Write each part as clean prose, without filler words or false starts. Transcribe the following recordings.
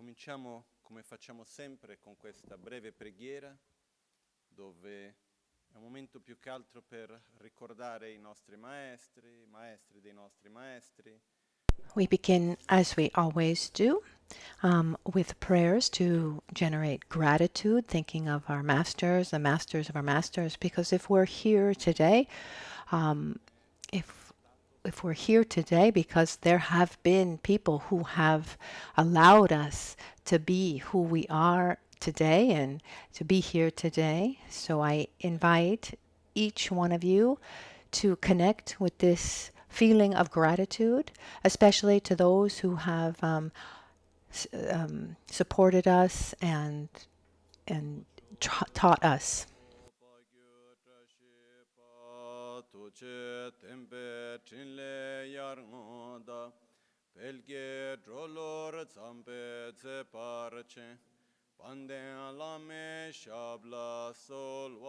Cominciamo come facciamo sempre con questa breve preghiera dove è un momento più che altro per ricordare i nostri maestri, i maestri dei nostri maestri. We begin, as we always do, with prayers to generate gratitude, thinking of our masters, the masters of our masters, because if we're here today, um, if we're here today because there have been people who have allowed us to be who we are today and to be here today. So I invite each one of you to connect with this feeling of gratitude, especially to those who have supported us and taught us. Belge drolor zambe ze parche panden lame shabla solwade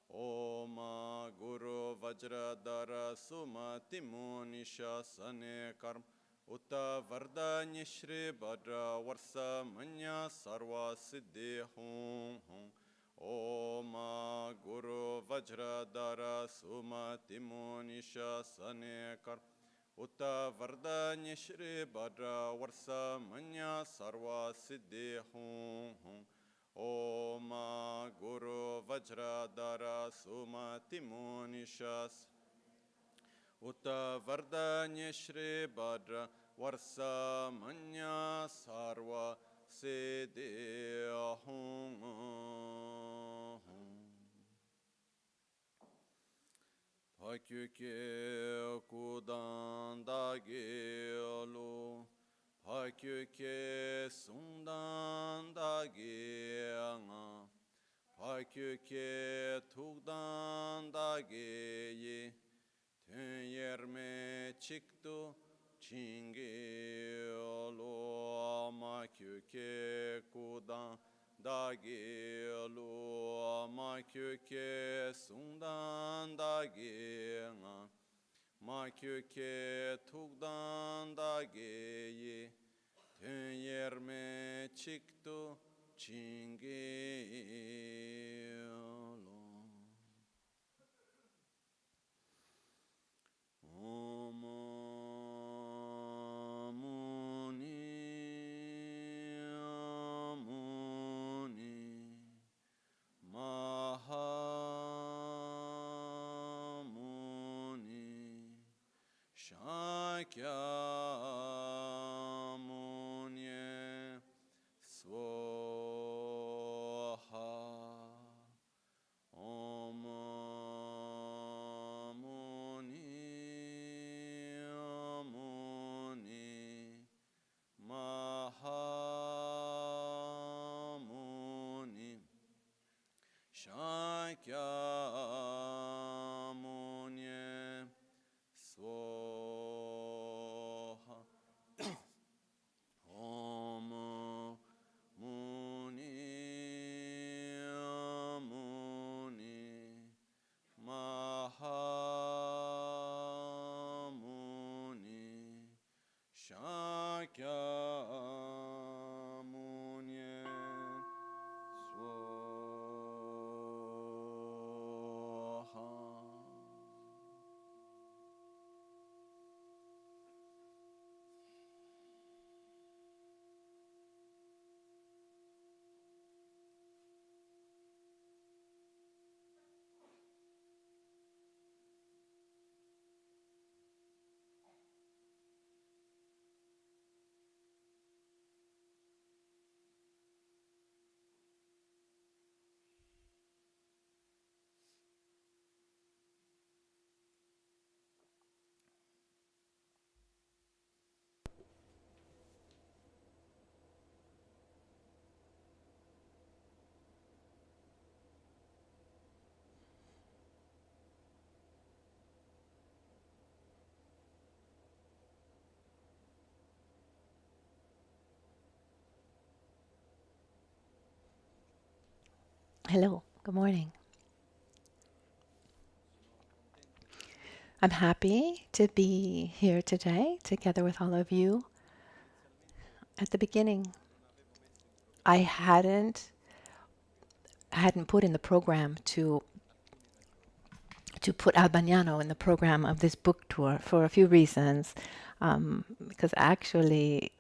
Oma Guru Vajradara Sumati Munisha Sane Karm Uta Vardanya Shri Bhadra Varsa Manya Sarva Siddhi Hum Hum Oma Guru Vajradara Sumati Munisha Sane Karm Uta Vardanya Shri Bhadra Varsa Manya Sarva Siddhi Hum Hum Oma Guru Vajradara Sumati Munishas Uta Vardanya Shri Bhadra Varsa Manya Sarva Siddhi Hum Pakyuke Kudandagelu Pakyuke Sundandaganga Pakyuke Tugdandageye Tenyerme Chiktu Chingelu Makyuke Kudandagelu Makyuke Sundandaganga Makyuke Tugdandageye Tenyerme Chiktu Chingelo Om Muni Muni Mahamuni Shakya Munye Swaha Om Muni Muni Mahamuni Shakya Munye Swaha Om Muni Muni Mahamuni Shakya Munye Swaha. Hello, good morning. I'm happy to be here today together with all of you at the beginning, I hadn't put in the program to put Albagnano in the program of this book tour for a few reasons. Because actually,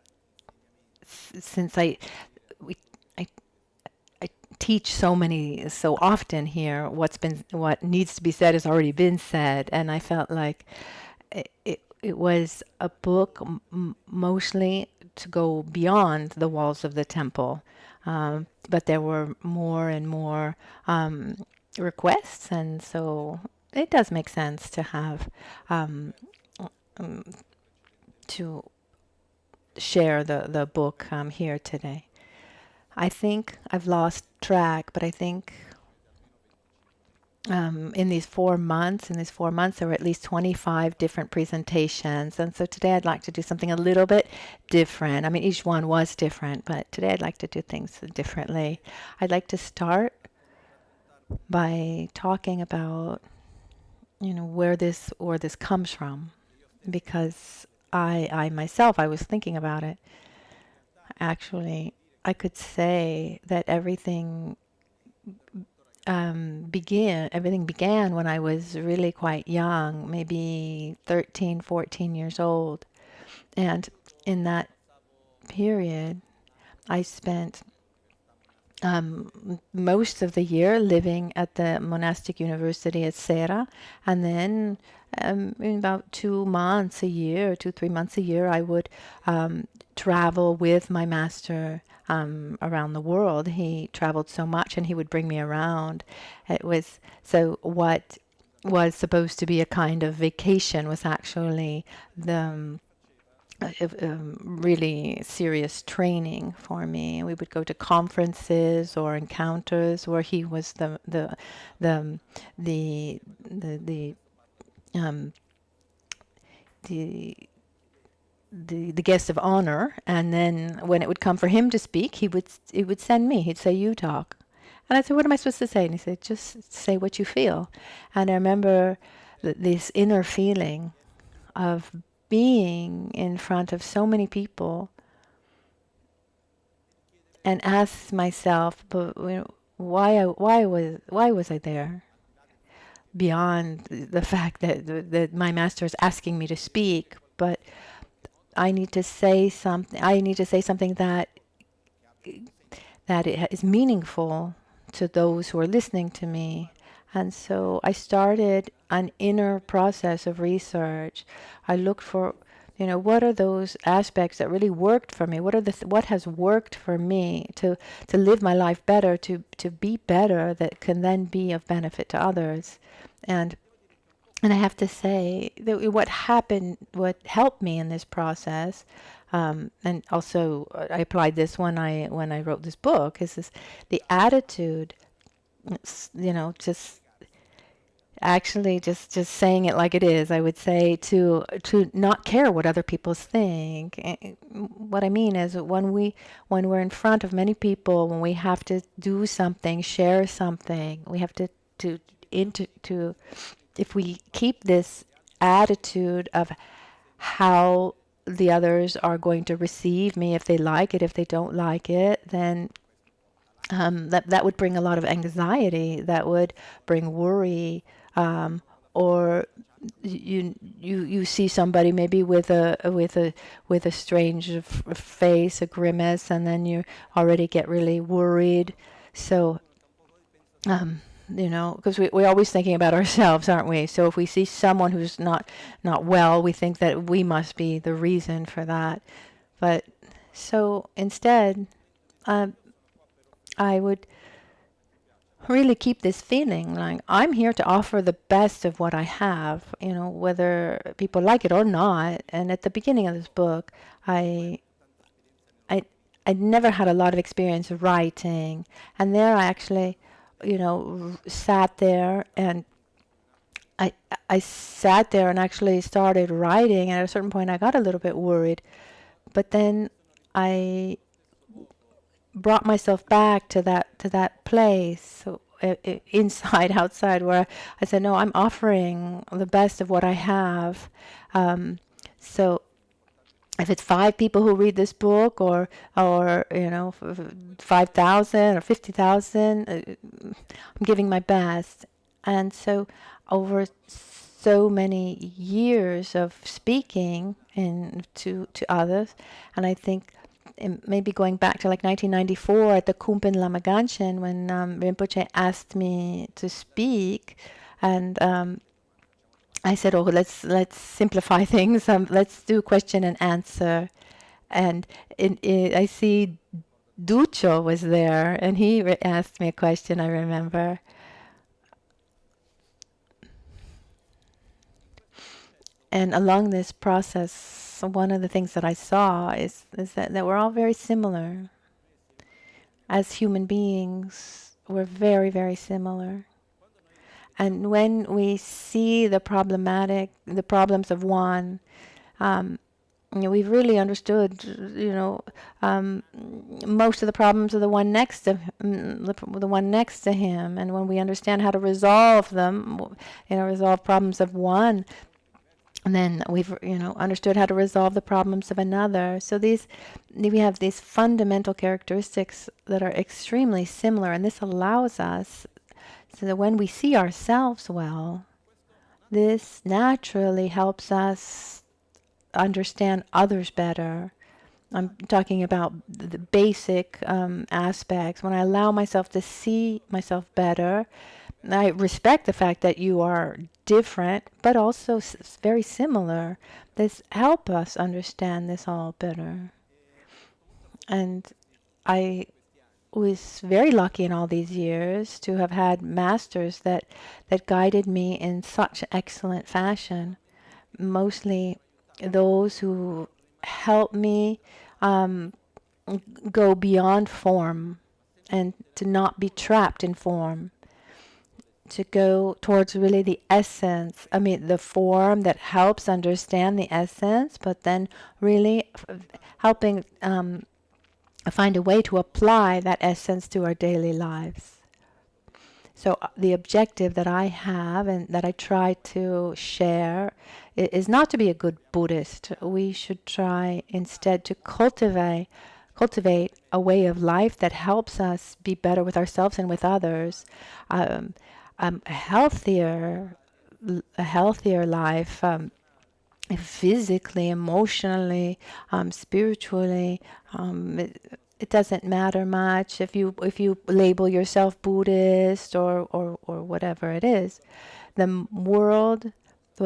since I teach so often here, what needs to be said has already been said, and I felt like it was a book mostly to go beyond the walls of the temple, but there were more and more requests, and so it does make sense to have to share the book here today. I think I've lost track, but I think in these 4 months, there were at least 25 different presentations. And so today I'd like to do something a little bit different. I mean, each one was different, but today I'd like to do things differently. I'd like to start by talking about, where this comes from, because I myself, I was thinking about it. Actually, I could say that everything began when I was really quite young, maybe 13, 14 years old. And in that period, I spent most of the year living at the monastic university at Sera, and then in about 2 months a year, 2-3 months a year, I would travel with my master around the world. He traveled so much, and he would bring me around. It was so what was supposed to be a kind of vacation was actually the really serious training for me. We would go to conferences or encounters where he was the guest of honor, and then when it would come for him to speak, he would send me. He'd say, "You talk," and I said, "What am I supposed to say?" And he said, "Just say what you feel." And I remember this inner feeling of being in front of so many people, and ask myself, but why was I there? Beyond the fact that my master is asking me to speak, but I need to say something. I need to say something that it is meaningful to those who are listening to me. And so I started an inner process of research. I looked for, what are those aspects that really worked for me? What has worked for me to live my life better, to be better, that can then be of benefit to others. And I have to say that what helped me in this process, and also I applied this when I wrote this book, is the attitude, just actually just saying it like it is. I would say to not care what other people think. What I mean is when we're in front of many people, when we have to do something, share something, we have to if we keep this attitude of how the others are going to receive me, if they like it, if they don't like it, then that would bring a lot of anxiety. That would bring worry, or you see somebody maybe with a strange face, a grimace, and then you already get really worried. So. Because we're always thinking about ourselves, aren't we? So if we see someone who's not well, we think that we must be the reason for that. But so instead, I would really keep this feeling like I'm here to offer the best of what I have, whether people like it or not. And at the beginning of this book, I never had a lot of experience writing, and there I actually sat there, and I sat there and actually started writing, and at a certain point I got a little bit worried, but then I brought myself back to that place, so inside, outside, where I said, no, I'm offering the best of what I have. So if it's 5 people who read this book, or 5,000 or 50,000, I'm giving my best. And so over so many years of speaking to others, and I think maybe going back to like 1994 at the Kumpin Lama Ganshin, when Rinpoche asked me to speak, and I said, "Oh, let's simplify things. Let's do question and answer." And I see Ducho was there, and he asked me a question. I remember, and along this process, one of the things that I saw is that we're all very similar as human beings. We're very, very similar. And when we see the problems of one, we've really understood, most of the problems of the one next to him. And when we understand how to resolve them, resolve problems of one, and then we've, understood how to resolve the problems of another. So we have these fundamental characteristics that are extremely similar, and this allows us so that when we see ourselves well, this naturally helps us understand others better. I'm talking about the basic aspects. When I allow myself to see myself better, I respect the fact that you are different, but also very similar. This helps us understand this all better. And I was very lucky in all these years to have had masters that guided me in such excellent fashion. Mostly those who helped me go beyond form and to not be trapped in form, to go towards really the essence. I mean, the form that helps understand the essence, but then really helping find a way to apply that essence to our daily lives. So the objective that I have and that I try to share is not to be a good Buddhist. We should try instead to cultivate a way of life that helps us be better with ourselves and with others. A healthier life, physically, emotionally, spiritually. It doesn't matter much if you label yourself Buddhist or whatever it is. What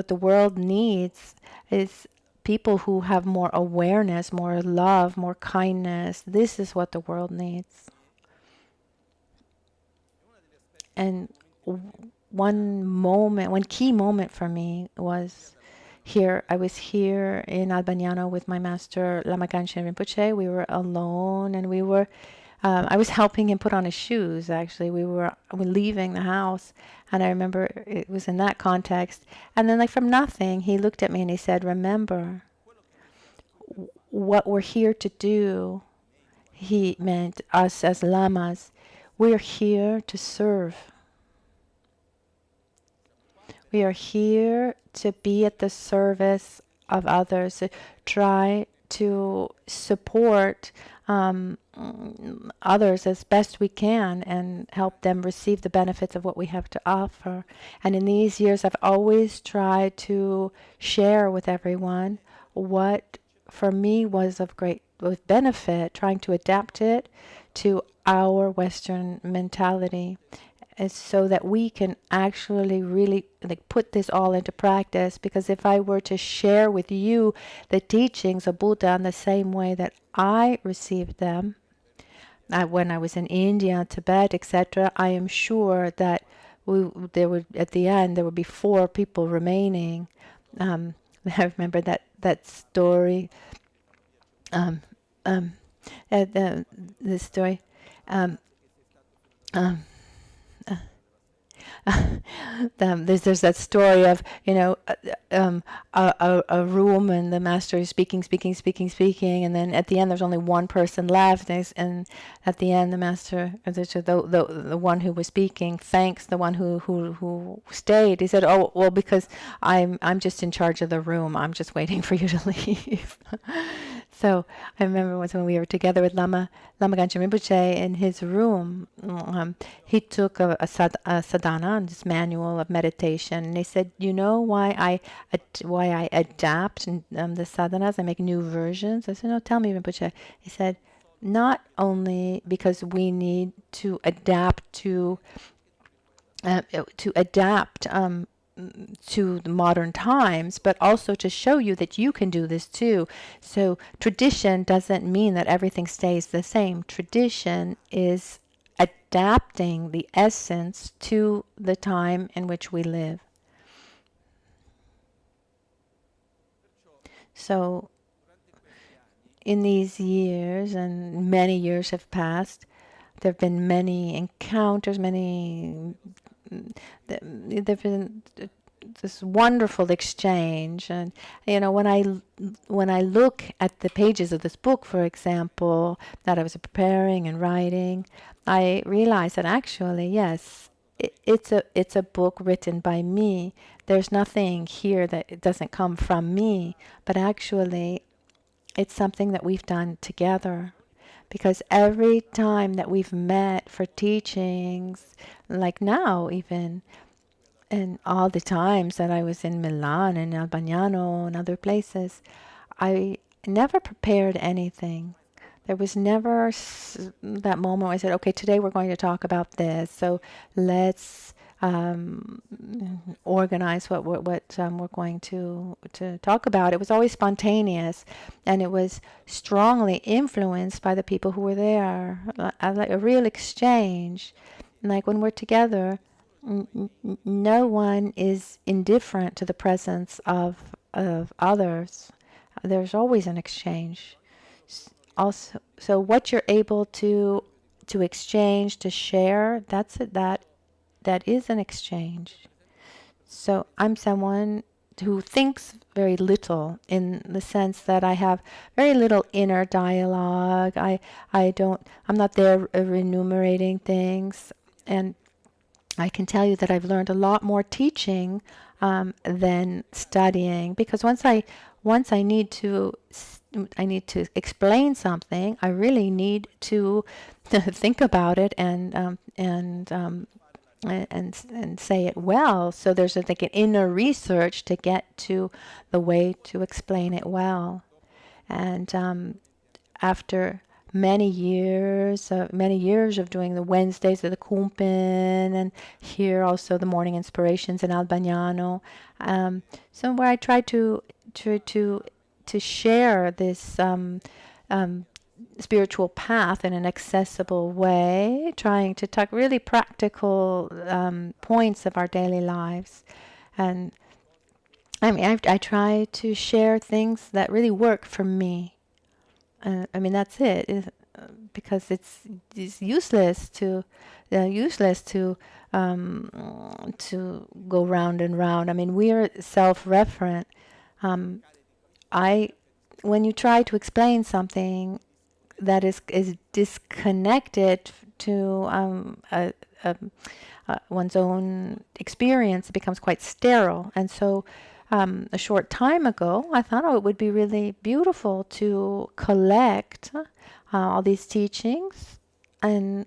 the world needs is people who have more awareness, more love, more kindness. This is what the world needs. And one key moment for me was here. I was here in Albagnano with my master Lama Rinpoche. We were alone, and I was helping him put on his shoes. Actually, we were leaving the house, and I remember it was in that context. And then, like from nothing, he looked at me and he said, "Remember, what we're here to do." He meant us as lamas. We're here to serve. We are here to be at the service of others, to try to support others as best we can and help them receive the benefits of what we have to offer. And in these years, I've always tried to share with everyone what for me was of great benefit, trying to adapt it to our Western mentality, so that we can actually really put this all into practice. Because if I were to share with you the teachings of Buddha in the same way that I received them when I was in India, Tibet, etc., I am sure that at the end there would be 4 people remaining. I remember that story. The story. there's that story of, a room, and the master is speaking, and then at the end there's only one person left, and at the end the master, the one who was speaking, thanks the one who stayed. He said, "Oh, well, because I'm just in charge of the room. I'm just waiting for you to leave." So I remember once when we were together with Lama Ganchen Rinpoche in his room, he took a sadhana, this manual of meditation, and he said, "You know why I adapt the sadhanas? I make new versions." I said, "No, tell me, Rinpoche." He said, "Not only because we need to adapt to adapt to the modern times, but also to show you that you can do this too. So tradition doesn't mean that everything stays the same. Tradition is adapting the essence to the time in which we live." So in these years, and many years have passed, there have been many encounters, there've been this wonderful exchange. And when I look at the pages of this book, for example, that I was preparing and writing, I realize that actually, yes, it's a book written by me. There's nothing here that it doesn't come from me, but actually it's something that we've done together. Because every time that we've met for teachings, like now even, and all the times that I was in Milan and Albagnano and other places, I never prepared anything. There was never that moment where I said, "Okay, today we're going to talk about this, so let's organize what we're going to talk about." It was always spontaneous, and it was strongly influenced by the people who were there, like a real exchange. Like when we're together, no one is indifferent to the presence of others. There's always an exchange. Also, so what you're able to exchange, to share, that is an exchange. So I'm someone who thinks very little, in the sense that I have very little inner dialogue. I'm not there enumerating things, and I can tell you that I've learned a lot more teaching than studying, because once I need to explain something, I really need to think about it and say it well. So there's like an inner research to get to the way to explain it well. And after many years of doing the Wednesdays of the Kumpen, and here also the morning inspirations in Albagnano, so where I try to share this spiritual path in an accessible way, trying to talk really practical points of our daily lives. And I mean, I try to share things that really work for me. That's it. Because it's useless to go round and round. I mean, we are self-referent. When you try to explain something that is disconnected to one's own experience, it becomes quite sterile. And so a short time ago, I thought, it would be really beautiful to collect all these teachings and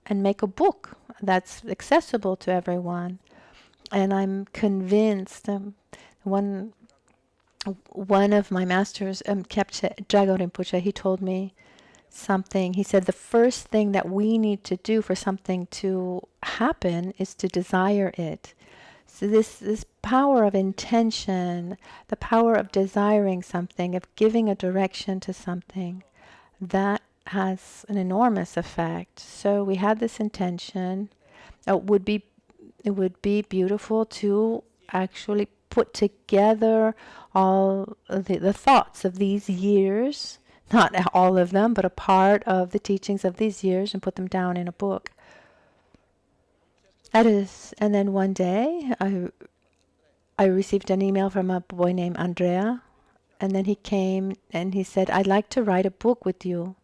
make a book that's accessible to everyone. And I'm convinced, one of my masters, Drago Rinpoche, he told me something. He said the first thing that we need to do for something to happen is to desire it. So this power of intention, the power of desiring something, of giving a direction to something, that has an enormous effect. So we had this intention. It would be beautiful to actually put together all of the thoughts of these years, not all of them, but a part of the teachings of these years, and put them down in a book. That is, and then one day I received an email from a boy named Andrea, and then he came and he said, "I'd like to write a book with you."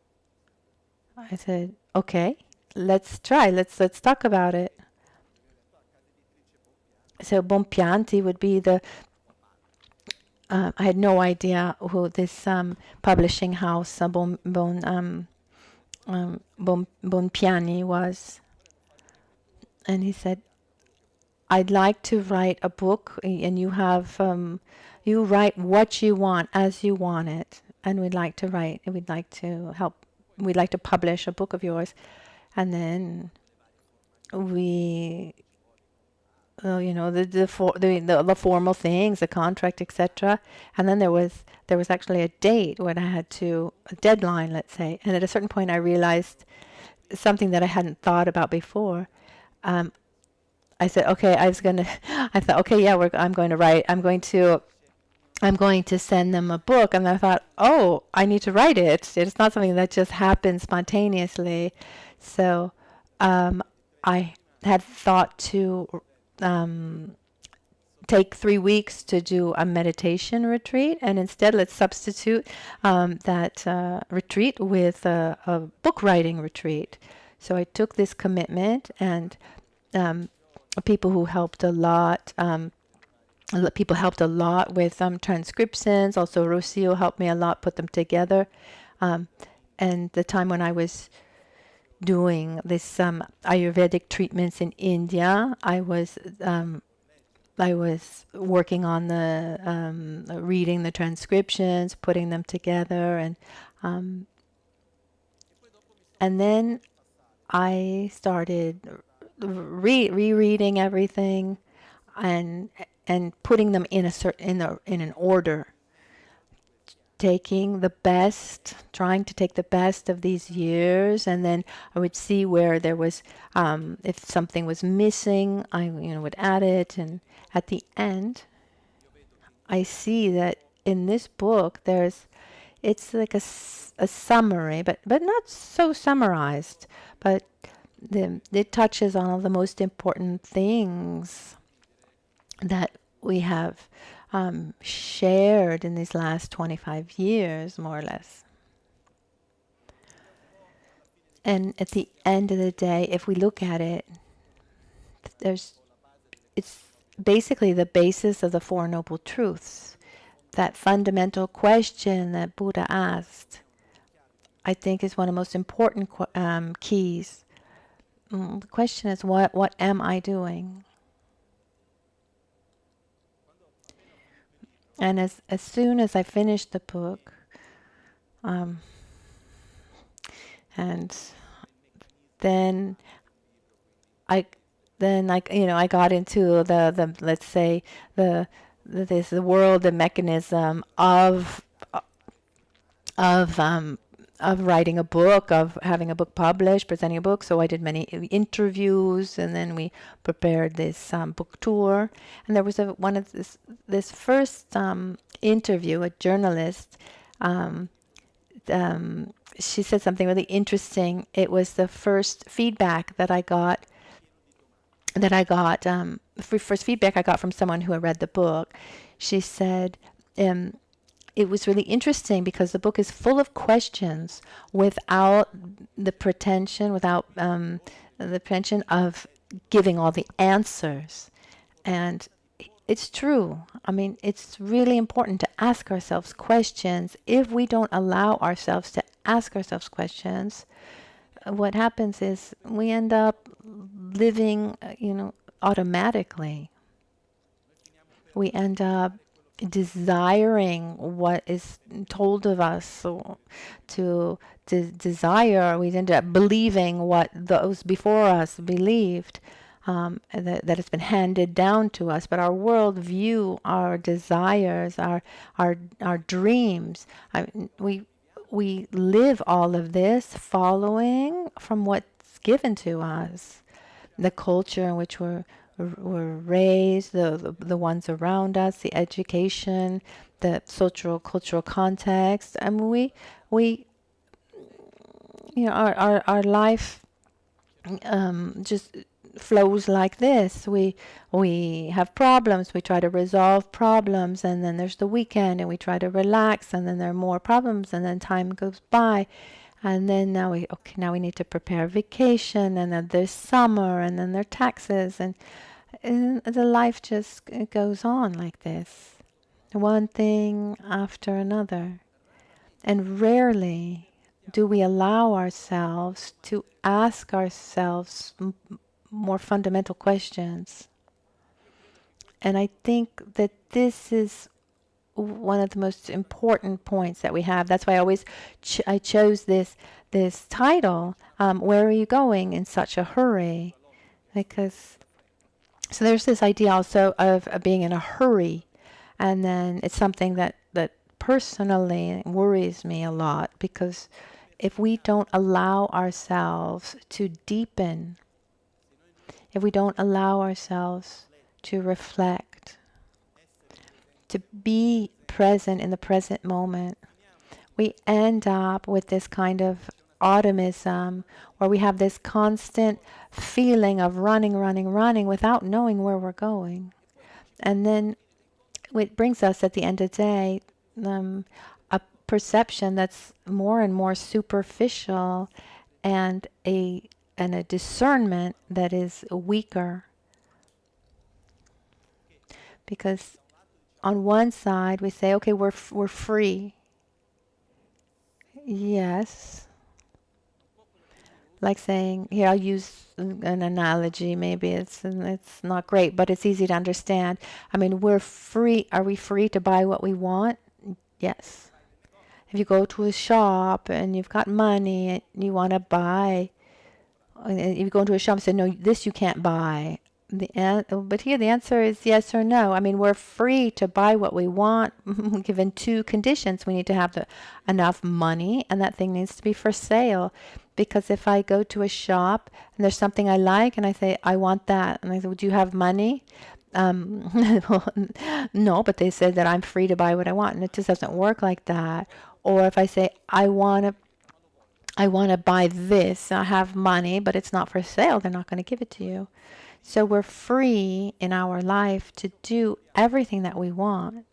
I said, "Okay, let's try. Let's talk about it." So Bonpianti would be the. I had no idea who this publishing house, Bonpiani was, and he said, "I'd like to write a book, and you have you write what you want as you want it, and we'd like to write. We'd like to help. We'd like to publish a book of yours." And then we, the formal things, the contract, etc. And then there was actually a date when I had a deadline, let's say. And at a certain point, I realized something that I hadn't thought about before. I said, okay, I thought, okay, yeah, I'm going to write. I'm going to send them a book. And I thought, oh, I need to write it. It's not something that just happens spontaneously. So I had thought to take 3 weeks to do a meditation retreat, and instead let's substitute that retreat with a book writing retreat. So I took this commitment, and people who helped a lot. People helped a lot with transcriptions. Also, Rocio helped me a lot put them together. And the time when I was doing this Ayurvedic treatments in India, I was working on the reading the transcriptions, putting them together, and then I started rereading everything and putting them in an order, trying to take the best of these years, and then I would see where there was, if something was missing, I would add it, and at the end, I see that in this book it's like a summary, but not so summarized, but it touches on all the most important things that we have shared in these last 25 years, more or less. And at the end of the day, if we look at it, it's basically the basis of the Four Noble Truths. That fundamental question that Buddha asked, I think, is one of the most important keys. The question is, what am I doing? And as soon as I finished the book, and then I got into the let's say the world, the mechanism of writing a book, of having a book published, presenting a book. So I did many interviews, and then we prepared this book tour. And there was one of this first interview, a journalist. She said something really interesting. It was the first feedback that I got. First feedback I got from someone who had read the book. She said, it was really interesting because the book is full of questions without the pretension of giving all the answers. And it's true. I mean, it's really important to ask ourselves questions. If we don't allow ourselves to ask ourselves questions, what happens is we end up living, automatically. We end up desiring what is told of us to desire. We end up believing what those before us believed, that has been handed down to us. But our worldview, our desires, our dreams, we live all of this following from what's given to us, the culture in which we're raised, the ones around us, the education, the social cultural context. I mean, our life, just flows like this. We have problems, we try to resolve problems, and then there's the weekend and we try to relax, and then there are more problems, and then time goes by, and then now we need to prepare vacation, and then there's summer, and then there are taxes, and the life just goes on like this, one thing after another. And rarely do we allow ourselves to ask ourselves more fundamental questions. And I think that this is one of the most important points that we have. That's why I chose this title, Where Are You Going in Such a Hurry? Because so there's this idea also of being in a hurry, and then it's something that personally worries me a lot, because if we don't allow ourselves to deepen, if we don't allow ourselves to reflect, to be present in the present moment, we end up with this kind of automism where we have this constant feeling of running without knowing where we're going. And then it brings us at the end of the day a perception that's more and more superficial, and a discernment that is weaker. Because on one side we say, okay, we're free. Yes. Like saying, here I'll use an analogy, maybe it's not great, but it's easy to understand. I mean, we're free. Are we free to buy what we want? Yes. If you go to a shop and you've got money and you want to buy, and you go into a shop and say, no, this you can't buy. But here the answer is yes or no. I mean, we're free to buy what we want, given two conditions. We need to have enough money, and that thing needs to be for sale. Because if I go to a shop and there's something I like and I say, I want that, and I say, would you have money? No, but they said that I'm free to buy what I want, and it just doesn't work like that. Or if I say, I want to buy this, I have money, but it's not for sale, they're not going to give it to you. So we're free in our life to do everything that we want,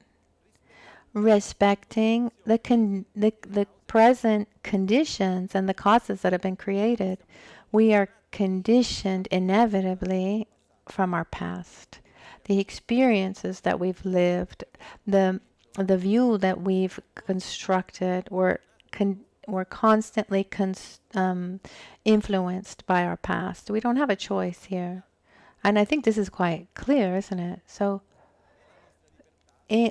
respecting the present conditions and the causes that have been created. We are conditioned inevitably from our past, the experiences that we've lived, the view that we've constructed. We're constantly influenced by our past. We don't have a choice here. And I think this is quite clear, isn't it? So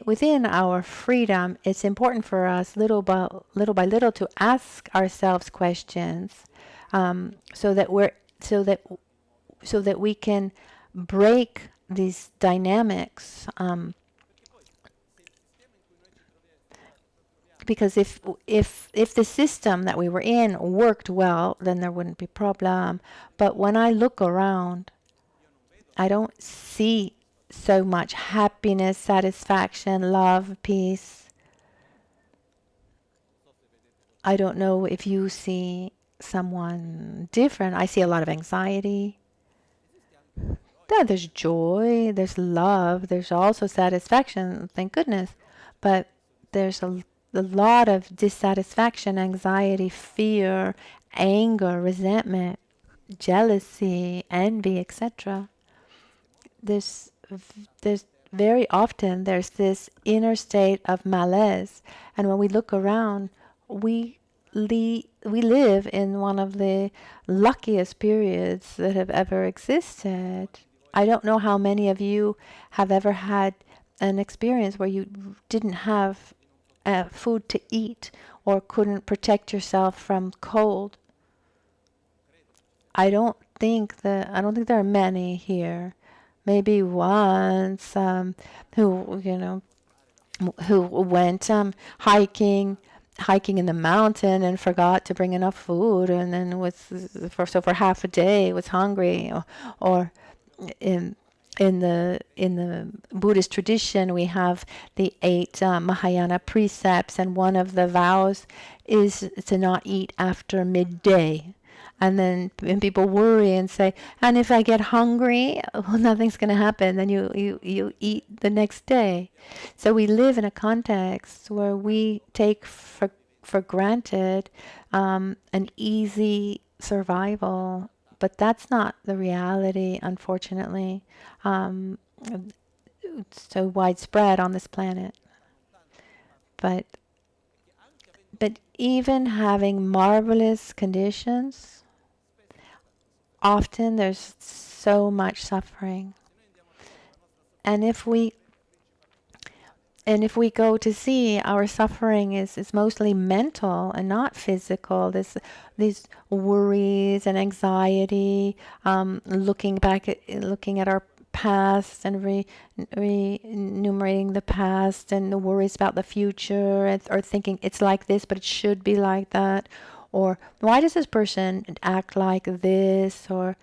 within our freedom, it's important for us little by little to ask ourselves questions, so that we can break these dynamics. Because if the system that we were in worked well, then there wouldn't be problem. But when I look around, I don't see so much happiness, satisfaction, love, peace. I don't know if you see someone different. I see a lot of anxiety. Yeah, there's joy, there's love, there's also satisfaction, thank goodness. But there's a lot of dissatisfaction, anxiety, fear, anger, resentment, jealousy, envy, etc. There's very often there's this inner state of malaise, and when we look around, we live in one of the luckiest periods that have ever existed. I don't know how many of you have ever had an experience where you didn't have food to eat or couldn't protect yourself from cold. I don't think there are many here. Maybe once who went hiking in the mountain and forgot to bring enough food, and then for half a day was hungry. Or in the Buddhist tradition, we have the 8 Mahayana precepts, and one of the vows is to not eat after midday. And people worry and say, and if I get hungry, well, nothing's going to happen. Then you eat the next day. So we live in a context where we take for granted an easy survival, but that's not the reality, unfortunately. It's so widespread on this planet. But even having marvelous conditions, often there's so much suffering. And if we go to see, our suffering is mostly mental and not physical. These worries and anxiety, looking at our past and enumerating the past, and the worries about the future, or thinking it's like this, but it should be like that, or why does this person act like this, or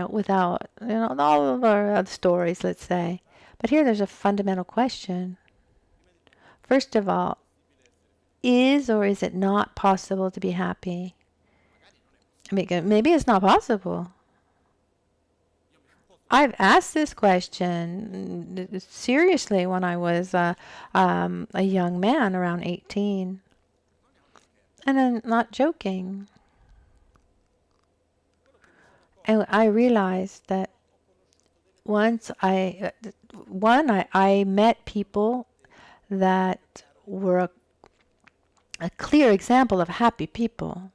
without all of our other stories, let's say. But here there's a fundamental question. First of all, is or is it not possible to be happy? I mean, maybe it's not possible. I've asked this question seriously when I was a young man, around 18. And I'm not joking. And I realized that once I met people that were a clear example of happy people.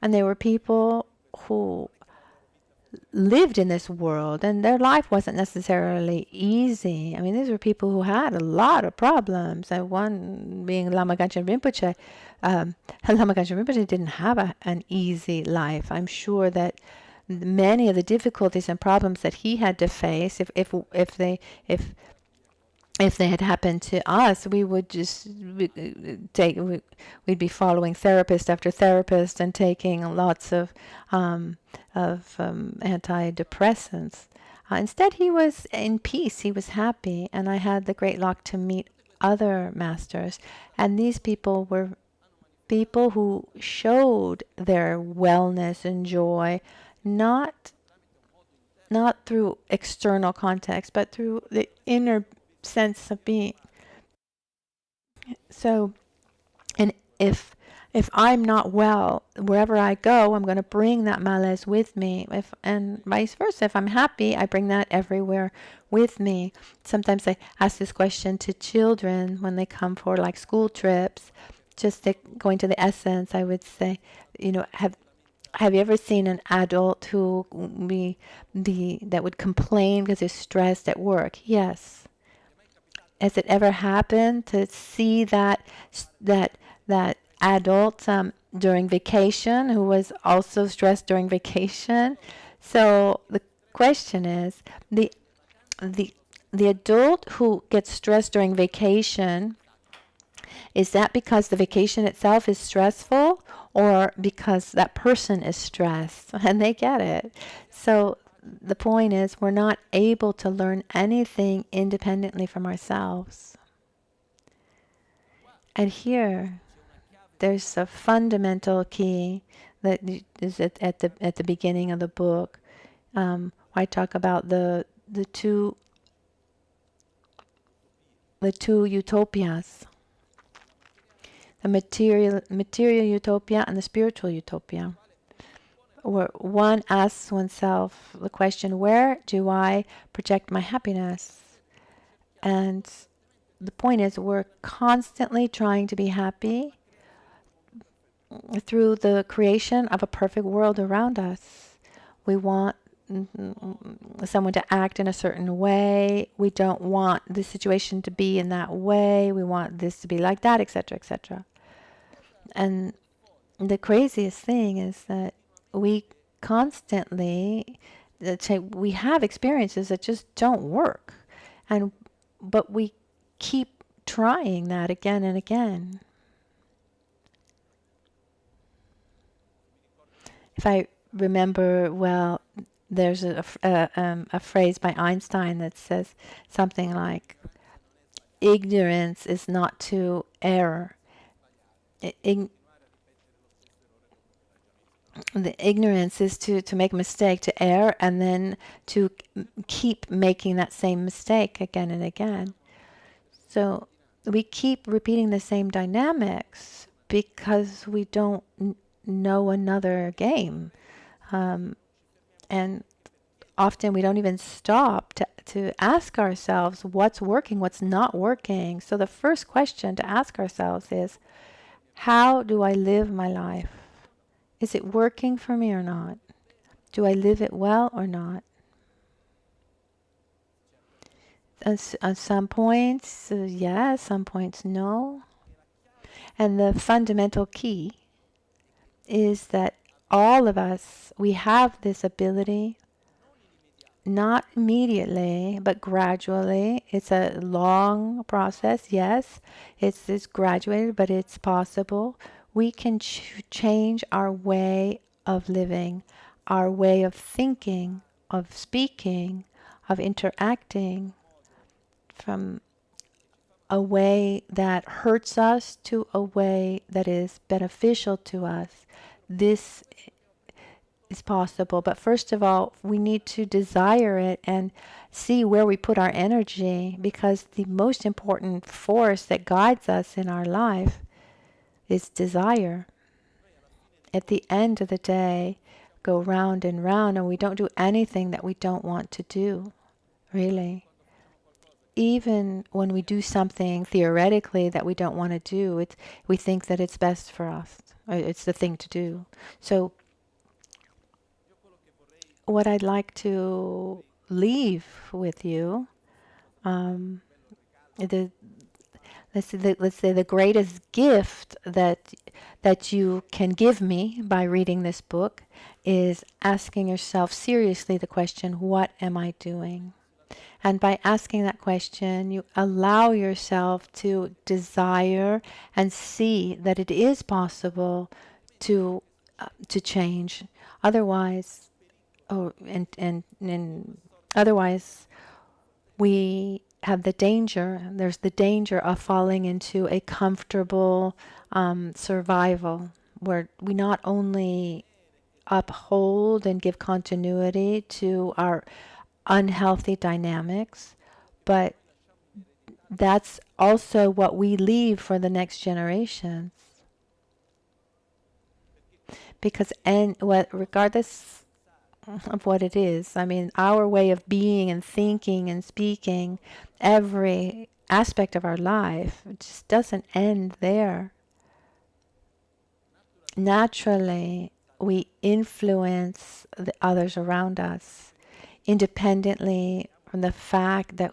And they were people who lived in this world, and their life wasn't necessarily easy. I mean, these were people who had a lot of problems. And one being Lama Rinpoche. Lama Rinpoche didn't have an easy life. I'm sure that many of the difficulties and problems that he had to face, if they had happened to us, we would just we'd be following therapist after therapist and taking lots of antidepressants. Instead, he was in peace. He was happy, and I had the great luck to meet other masters, and these people were people who showed their wellness and joy, not through external context, but through the inner sense of being. So, and if I'm not well, wherever I go, I'm going to bring that malaise with me. And vice versa, if I'm happy, I bring that everywhere with me. Sometimes I ask this question to children when they come for like school trips. Just going to the essence, I would say, have you ever seen an adult who that would complain because they're stressed at work? Yes. Has it ever happened to see that adult during vacation who was also stressed during vacation? So the question is, the adult who gets stressed during vacation, is that because the vacation itself is stressful, or because that person is stressed? And they get it. So the point is, we're not able to learn anything independently from ourselves. And here, there's a fundamental key that is at the beginning of the book. I talk about the two utopias, the material utopia and the spiritual utopia, where one asks oneself the question, where do I project my happiness? And the point is, we're constantly trying to be happy through the creation of a perfect world around us. We want someone to act in a certain way. We don't want the situation to be in that way. We want this to be like that, etc., etc. And the craziest thing is that we constantly we have experiences that just don't work, but we keep trying that again and again. If I remember well, there's a phrase by Einstein that says something like, ignorance is not to err. The ignorance is to make a mistake, to err, and then to keep making that same mistake again and again. So we keep repeating the same dynamics because we don't know another game. And often we don't even stop to ask ourselves what's working, what's not working. So the first question to ask ourselves is, how do I live my life? Is it working for me or not? Do I live it well or not? On some points, yes, some points, no. And the fundamental key is that all of us, we have this ability, not immediately, but gradually. It's a long process, yes. It's graduated, but it's possible. We can change our way of living, our way of thinking, of speaking, of interacting from a way that hurts us to a way that is beneficial to us. This is possible, but first of all, we need to desire it and see where we put our energy, because the most important force that guides us in our life is desire. At the end of the day, go round and round, and we don't do anything that we don't want to do, really. Even when we do something theoretically that we don't want to do, we think that it's best for us. Or it's the thing to do. So what I'd like to leave with you, the let's say the greatest gift that you can give me by reading this book is asking yourself seriously the question, what am I doing? And by asking that question, you allow yourself to desire and see that it is possible to change. Otherwise, otherwise, we have the danger. There's the danger of falling into a comfortable survival, where we not only uphold and give continuity to our unhealthy dynamics, but that's also what we leave for the next generations. Because regardless of what it is, I mean, our way of being and thinking and speaking, every aspect of our life, it just doesn't end there. Naturally, we influence the others around us, independently from the fact that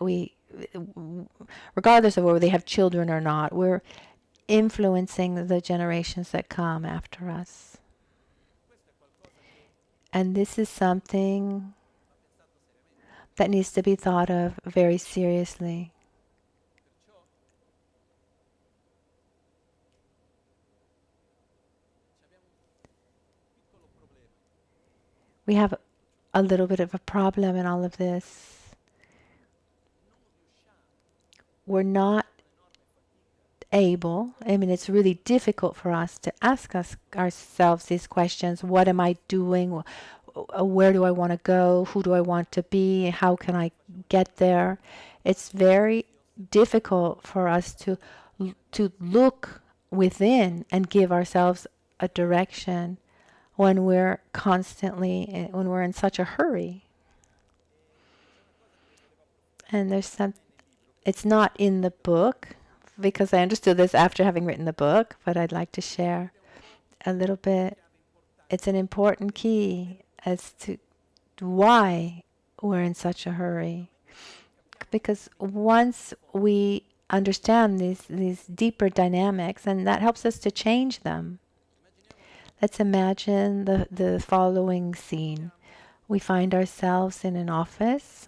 regardless of whether they have children or not, we're influencing the generations that come after us. And this is something that needs to be thought of very seriously. We have a little bit of a problem in all of this. We're not able, I mean, it's really difficult for us to ask ourselves these questions. What am I doing? Where do I want to go? Who do I want to be? How can I get there? It's very difficult for us to look within and give ourselves a direction when we're in such a hurry. And it's not in the book, because I understood this after having written the book, but I'd like to share a little bit. It's an important key as to why we're in such a hurry. Because once we understand these deeper dynamics, and that helps us to change them. Let's imagine the following scene. We find ourselves in an office,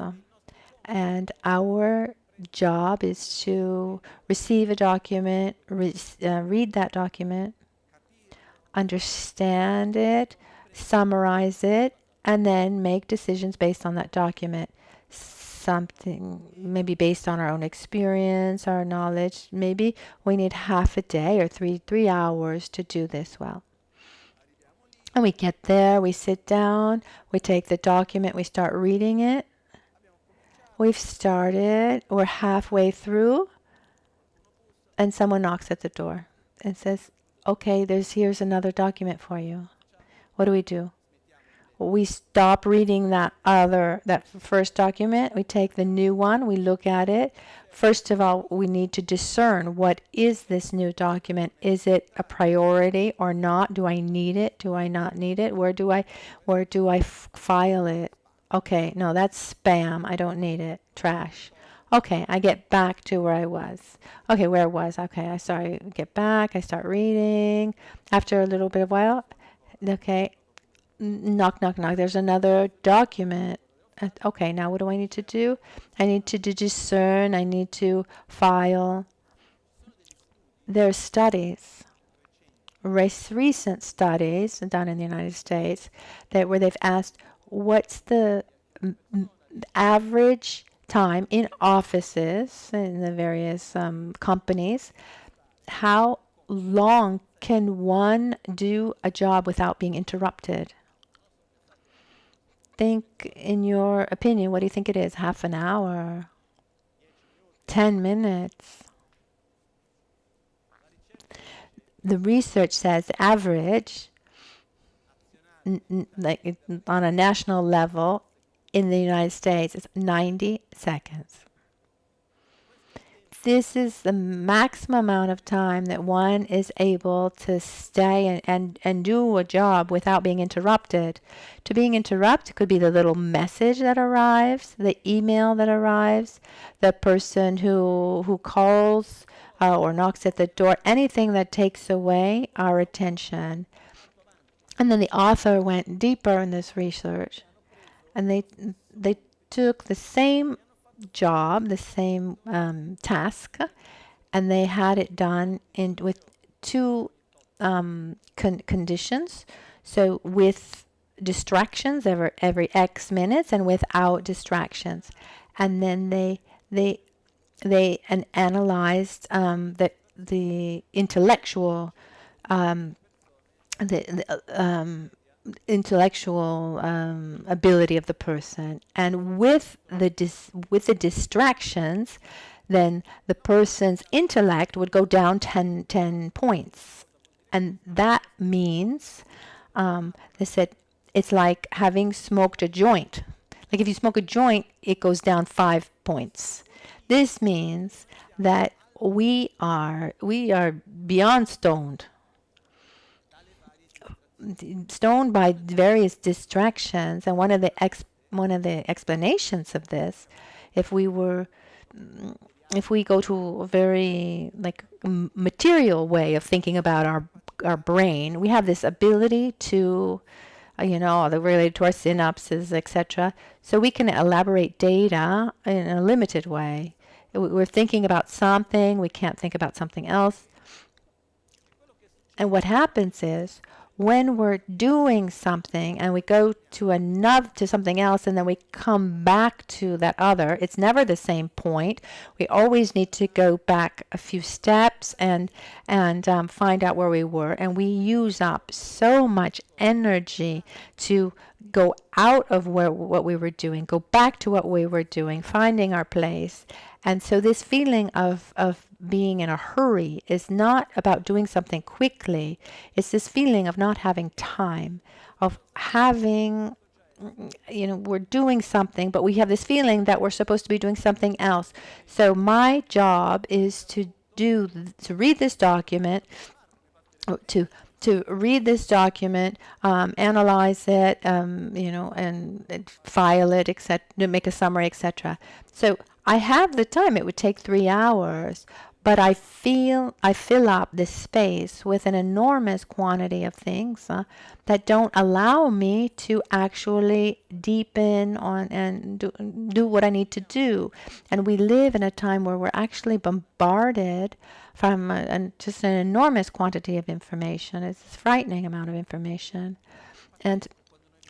and our job is to receive a document, read that document, understand it, summarize it, and then make decisions based on that document. Something maybe based on our own experience, our knowledge. Maybe we need half a day or three hours to do this well. And we get there, we sit down, we take the document, we start reading it. We've started, we're halfway through, and someone knocks at the door and says, okay, here's another document for you. What do? We stop reading that first document. We take the new one. We look at it. First of all, we need to discern, what is this new document? Is it a priority or not? Do I need it? Do I not need it? Where do I file it? Okay, no, that's spam. I don't need it. Trash. Okay, I get back to where I was. Okay, where I was. Okay, I get back. I start reading. After a little bit of while, okay. Knock, knock, knock. There's another document. Okay, now what do I need to do? I need to discern. I need to file. There's studies, recent studies done in the United States, where they've asked, what's the average time in offices in the various companies? How long can one do a job without being interrupted? Think, in your opinion, what do you think it is? Half an hour? 10 minutes? The research says the average, like on a national level in the United States, is 90 seconds. This is the maximum amount of time that one is able to stay and do a job without being interrupted. To being interrupted could be the little message that arrives, the email that arrives, the person who calls or knocks at the door, anything that takes away our attention. And then the author went deeper in this research, and they took the same job, the same task, and they had it done with two conditions. So with distractions every X minutes, and without distractions. And then they analyzed the intellectual intellectual ability of the person, and with the distractions, then the person's intellect would go down 10 points. And that means, they said, it's like having smoked a joint. Like if you smoke a joint, it goes down 5 points. This means that we are beyond stoned by various distractions. And one of the explanations of this, if we go to a very material way of thinking about our brain, we have this ability to they're related to our synapses, etc. So we can elaborate data in a limited way. We're thinking about something, we can't think about something else. And what happens is, when we're doing something and we go to something else, and then we come back to that other, it's never the same point. We always need to go back a few steps and find out where we were. And we use up so much energy to go out of what we were doing, go back to what we were doing, finding our place. And so this feeling of being in a hurry is not about doing something quickly. It's this feeling of not having time, of having, we're doing something, but we have this feeling that we're supposed to be doing something else. So my job is to read this document, to read this document, analyze it, and file it, etc., to make a summary, etc. So I have the time. It would take 3 hours, but I fill up this space with an enormous quantity of things that don't allow me to actually deepen on and do what I need to do. And we live in a time where we're actually bombarded from just an enormous quantity of information. It's a frightening amount of information. And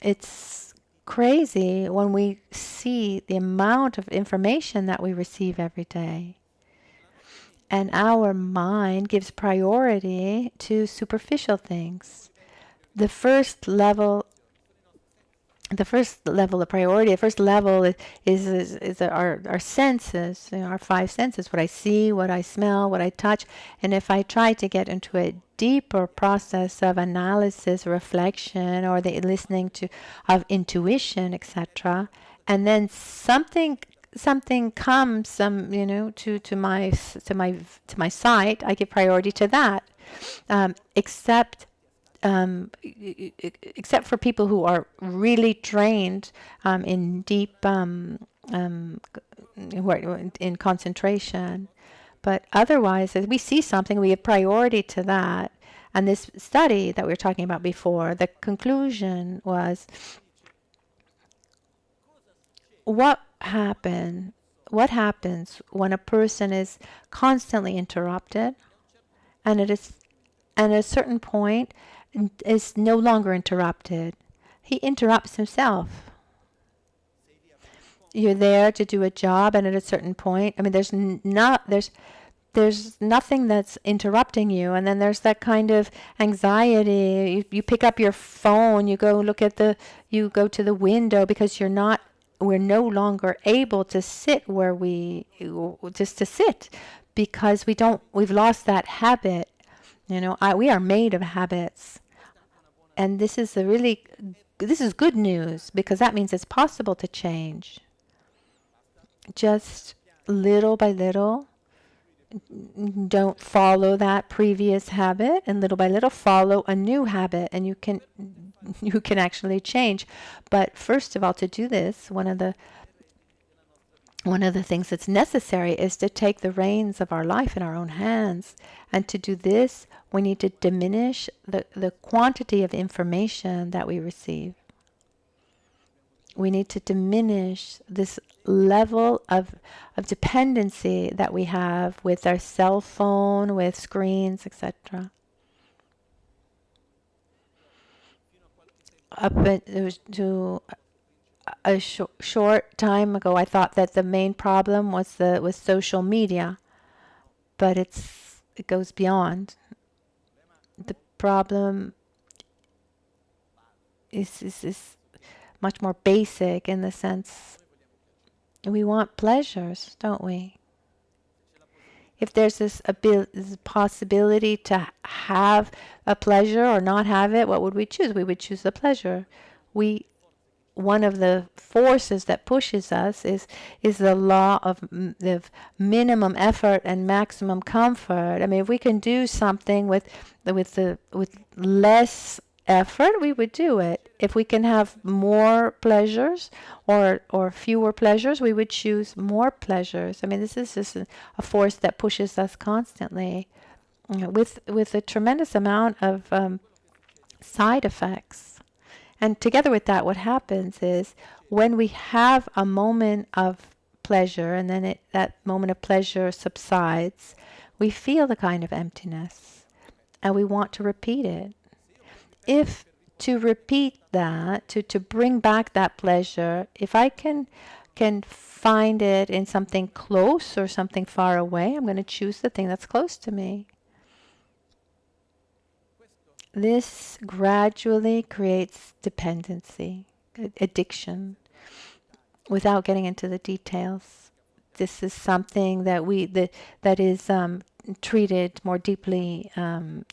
it's crazy when we see the amount of information that we receive every day. And our mind gives priority to superficial things. the first level of priority, the first level is our senses, our five senses, what I see, what I smell, what I touch. And if I try to get into a deeper process of analysis, reflection, or the listening of intuition, etc., and then something comes, to my sight, I give priority to that. Except for people who are really trained in deep in concentration. But otherwise, as we see something, we give priority to that. And this study that we were talking about before, the conclusion was, what happens when a person is constantly interrupted, and at a certain point is no longer interrupted. He interrupts himself. You're there to do a job, and at a certain point, there's nothing that's interrupting you, and then there's that kind of anxiety. You pick up your phone, you go to the window because we're no longer able to sit to sit because we've lost that habit. We are made of habits. And this is good news, because that means it's possible to change. Just little by little, don't follow that previous habit, and little by little follow a new habit, and you can actually change. But first of all, to do this, one of the things that's necessary is to take the reins of our life in our own hands. And to do this, we need to diminish the quantity of information that we receive. We need to diminish this level of dependency that we have with our cell phone, with screens, etc. To a short time ago, I thought that the main problem was social media, but it goes beyond. The problem is much more basic, in the sense we want pleasures, don't we? If there's this possibility to have a pleasure or not have it, what would we choose? We would choose the pleasure. One of the forces that pushes us is the law of the minimum effort and maximum comfort. If we can do something with less effort, we would do it. If we can have more pleasures or fewer pleasures, we would choose more pleasures. This is just a force that pushes us constantly, with a tremendous amount of side effects. And together with that, what happens is, when we have a moment of pleasure, and then that moment of pleasure subsides, we feel the kind of emptiness, and we want to repeat it. If to repeat that, to bring back that pleasure, if I can find it in something close or something far away, I'm going to choose the thing that's close to me. This gradually creates dependency, addiction, without getting into the details. This is something that is treated more deeply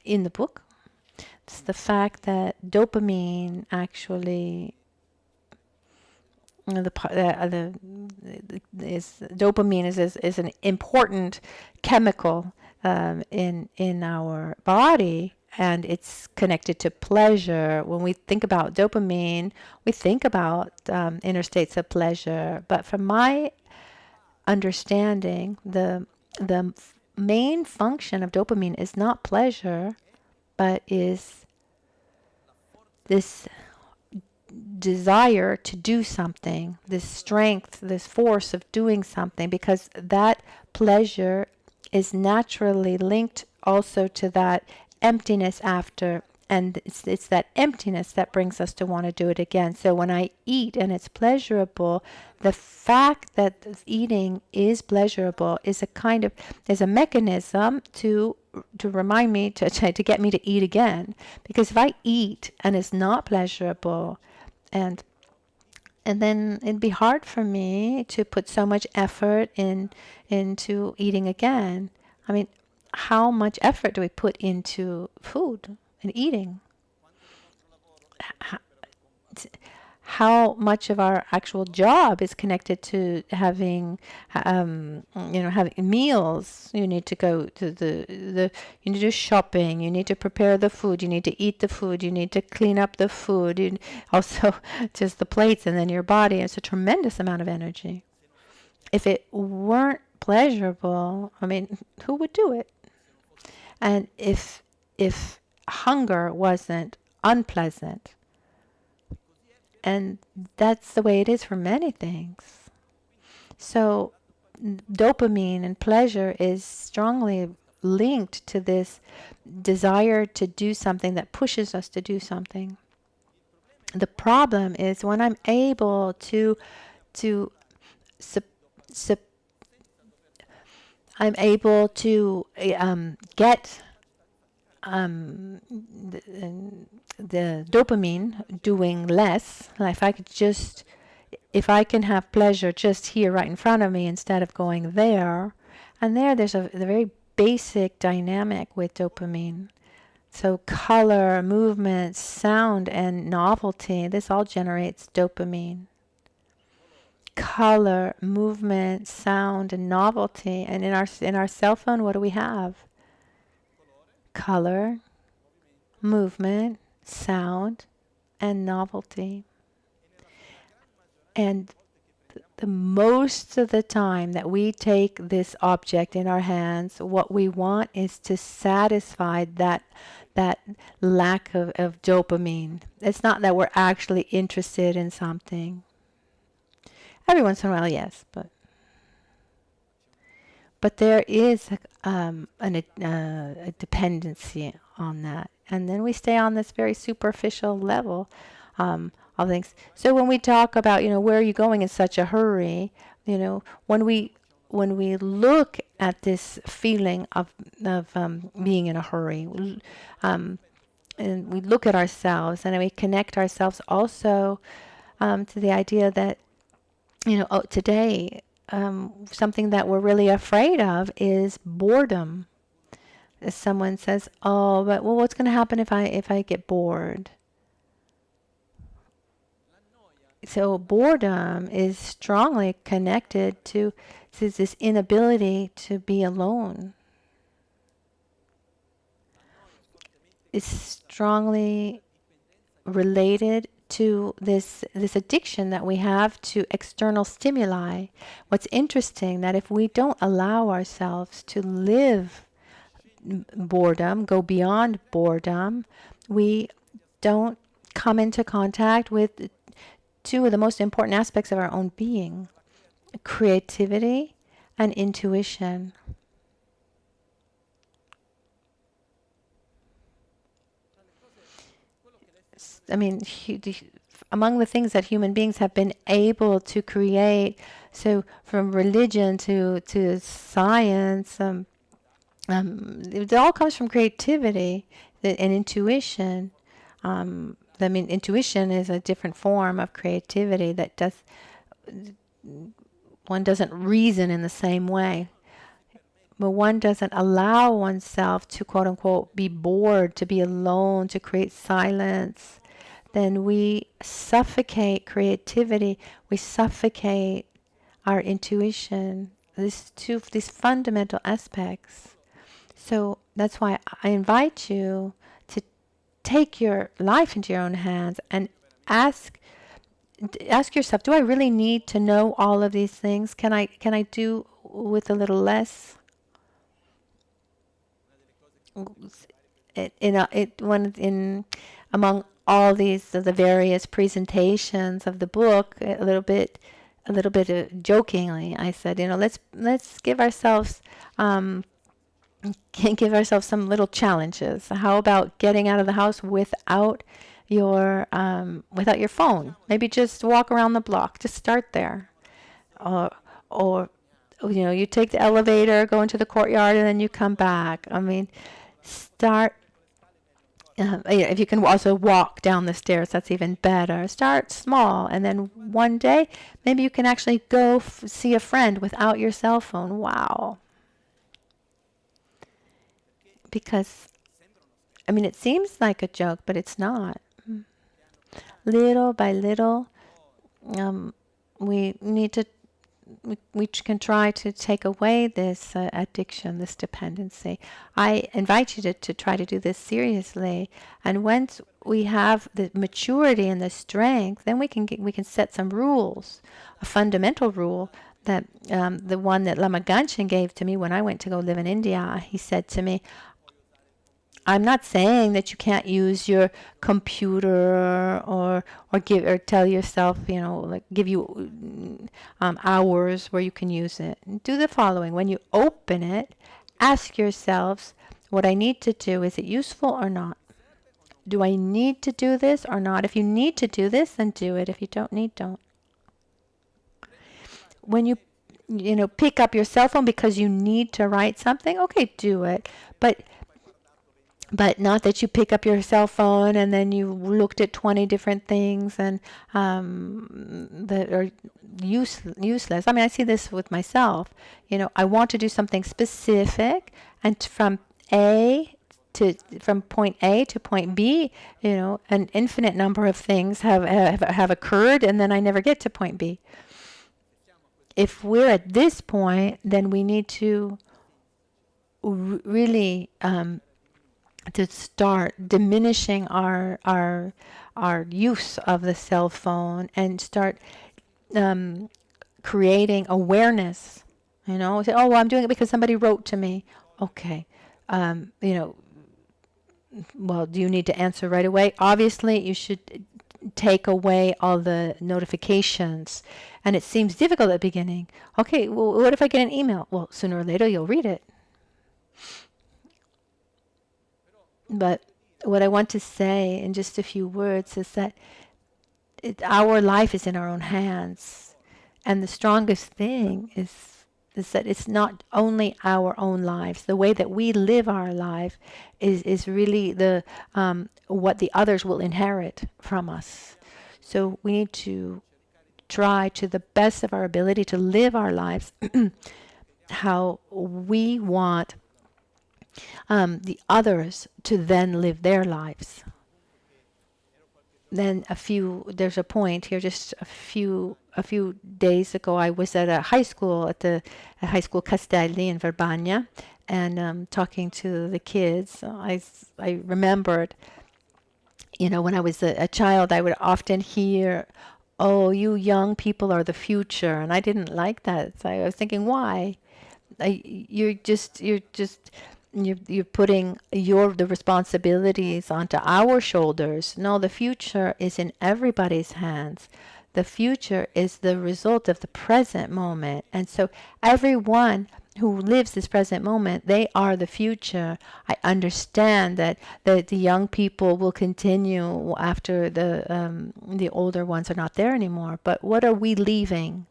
in the book. It's the fact that dopamine actually dopamine is an important chemical in our body. And it's connected to pleasure. When we think about dopamine, we think about inner states of pleasure. But from my understanding, the main function of dopamine is not pleasure, but is this desire to do something, this strength, this force of doing something, because that pleasure is naturally linked also to that emptiness after. and it's that emptiness that brings us to want to do it again. So when I eat and it's pleasurable, the fact that eating is pleasurable is a mechanism to remind me to get me to eat again. Because if I eat and it's not pleasurable, and then it'd be hard for me to put so much effort into eating again. I mean, how much effort do we put into food and eating? How much of our actual job is connected to having having meals? You need to go to you need to do shopping, you need to prepare the food, you need to eat the food, you need to clean up the food, and also just the plates, and then your body. It's a tremendous amount of energy. If it weren't pleasurable, I mean, who would do it? And if hunger wasn't unpleasant, and that's the way it is for many things. So dopamine and pleasure is strongly linked to this desire to do something that pushes us to do something. The problem is when I'm able to I'm able to get the dopamine doing less. Like if I can have pleasure just here right in front of me instead of going there, and there's a very basic dynamic with dopamine. So color, movement, sound, and novelty, this all generates dopamine. Color, movement, sound, and novelty. And in our cell phone, what do we have? Color, movement, sound, and novelty. And the most of the time that we take this object in our hands, what we want is to satisfy that lack of dopamine. It's not that we're actually interested in something. Every once in a while, yes, but there is a dependency on that. And then we stay on this very superficial level of things. So when we talk about, where are you going in such a hurry, when we look at this feeling of being in a hurry, and we look at ourselves and we connect ourselves also to the idea that, today, something that we're really afraid of is boredom. As someone says, "Oh, but what's going to happen if I get bored?" So boredom is strongly connected to this inability to be alone. It's strongly related to this addiction that we have to external stimuli. What's interesting that if we don't allow ourselves to live boredom, go beyond boredom, we don't come into contact with two of the most important aspects of our own being: creativity and intuition. I mean, among the things that human beings have been able to create, so from religion to science, it all comes from creativity and intuition. Intuition is a different form of creativity one doesn't reason in the same way. But one doesn't allow oneself to, quote unquote, be bored, to be alone, to create silence. Then we suffocate creativity. We suffocate our intuition. These fundamental aspects. So that's why I invite you to take your life into your own hands and ask yourself, do I really need to know all of these things? Can I do with a little less? Among all these the various presentations of the book, a little bit jokingly, I said, let's give ourselves can give ourselves some little challenges. How about getting out of the house without your phone? Maybe just walk around the block. Just start there. Or you take the elevator, go into the courtyard, and then you come back. I mean, start. If you can also walk down the stairs, that's even better. Start small, and then one day, maybe you can actually go see a friend without your cell phone. Wow. Because, I mean, it seems like a joke, but it's not. Little by little, we need to we can try to take away this addiction, this dependency. I invite you to try to do this seriously. And once we have the maturity and the strength, then we can set some rules. A fundamental rule that the one that Lama Ganchen gave to me when I went to go live in India. He said to me, I'm not saying that you can't use your computer or tell yourself, give you hours where you can use it. Do the following. When you open it, ask yourselves, what I need to do, is it useful or not? Do I need to do this or not? If you need to do this, then do it. If you don't need, don't. When you pick up your cell phone because you need to write something, okay, do it. But not that you pick up your cell phone and then you looked at 20 different things and that are useless. I mean, I see this with myself. I want to do something specific, and from point A to point B, an infinite number of things have occurred, and then I never get to point B. If we're at this point, then we need to really to start diminishing our use of the cell phone and start creating awareness. Say, oh, well, I'm doing it because somebody wrote to me. Okay. Well, do you need to answer right away? Obviously, you should take away all the notifications. And it seems difficult at the beginning. Okay, well, what if I get an email? Well, sooner or later, you'll read it. But what I want to say in just a few words is that our life is in our own hands. And the strongest thing is that it's not only our own lives. The way that we live our life is really what the others will inherit from us. So we need to try to the best of our ability to live our lives how we want the others to then live their lives. Then there's a point here, just a few days ago, I was at a high school, at High School Castelli in Verbania, and talking to the kids. I remembered, when I was a child, I would often hear, oh, you young people are the future. And I didn't like that. So I was thinking, why? You're putting the responsibilities onto our shoulders. No, the future is in everybody's hands. The future is the result of the present moment. And so everyone who lives this present moment, they are the future. I understand that the young people will continue after the older ones are not there anymore. But what are we leaving?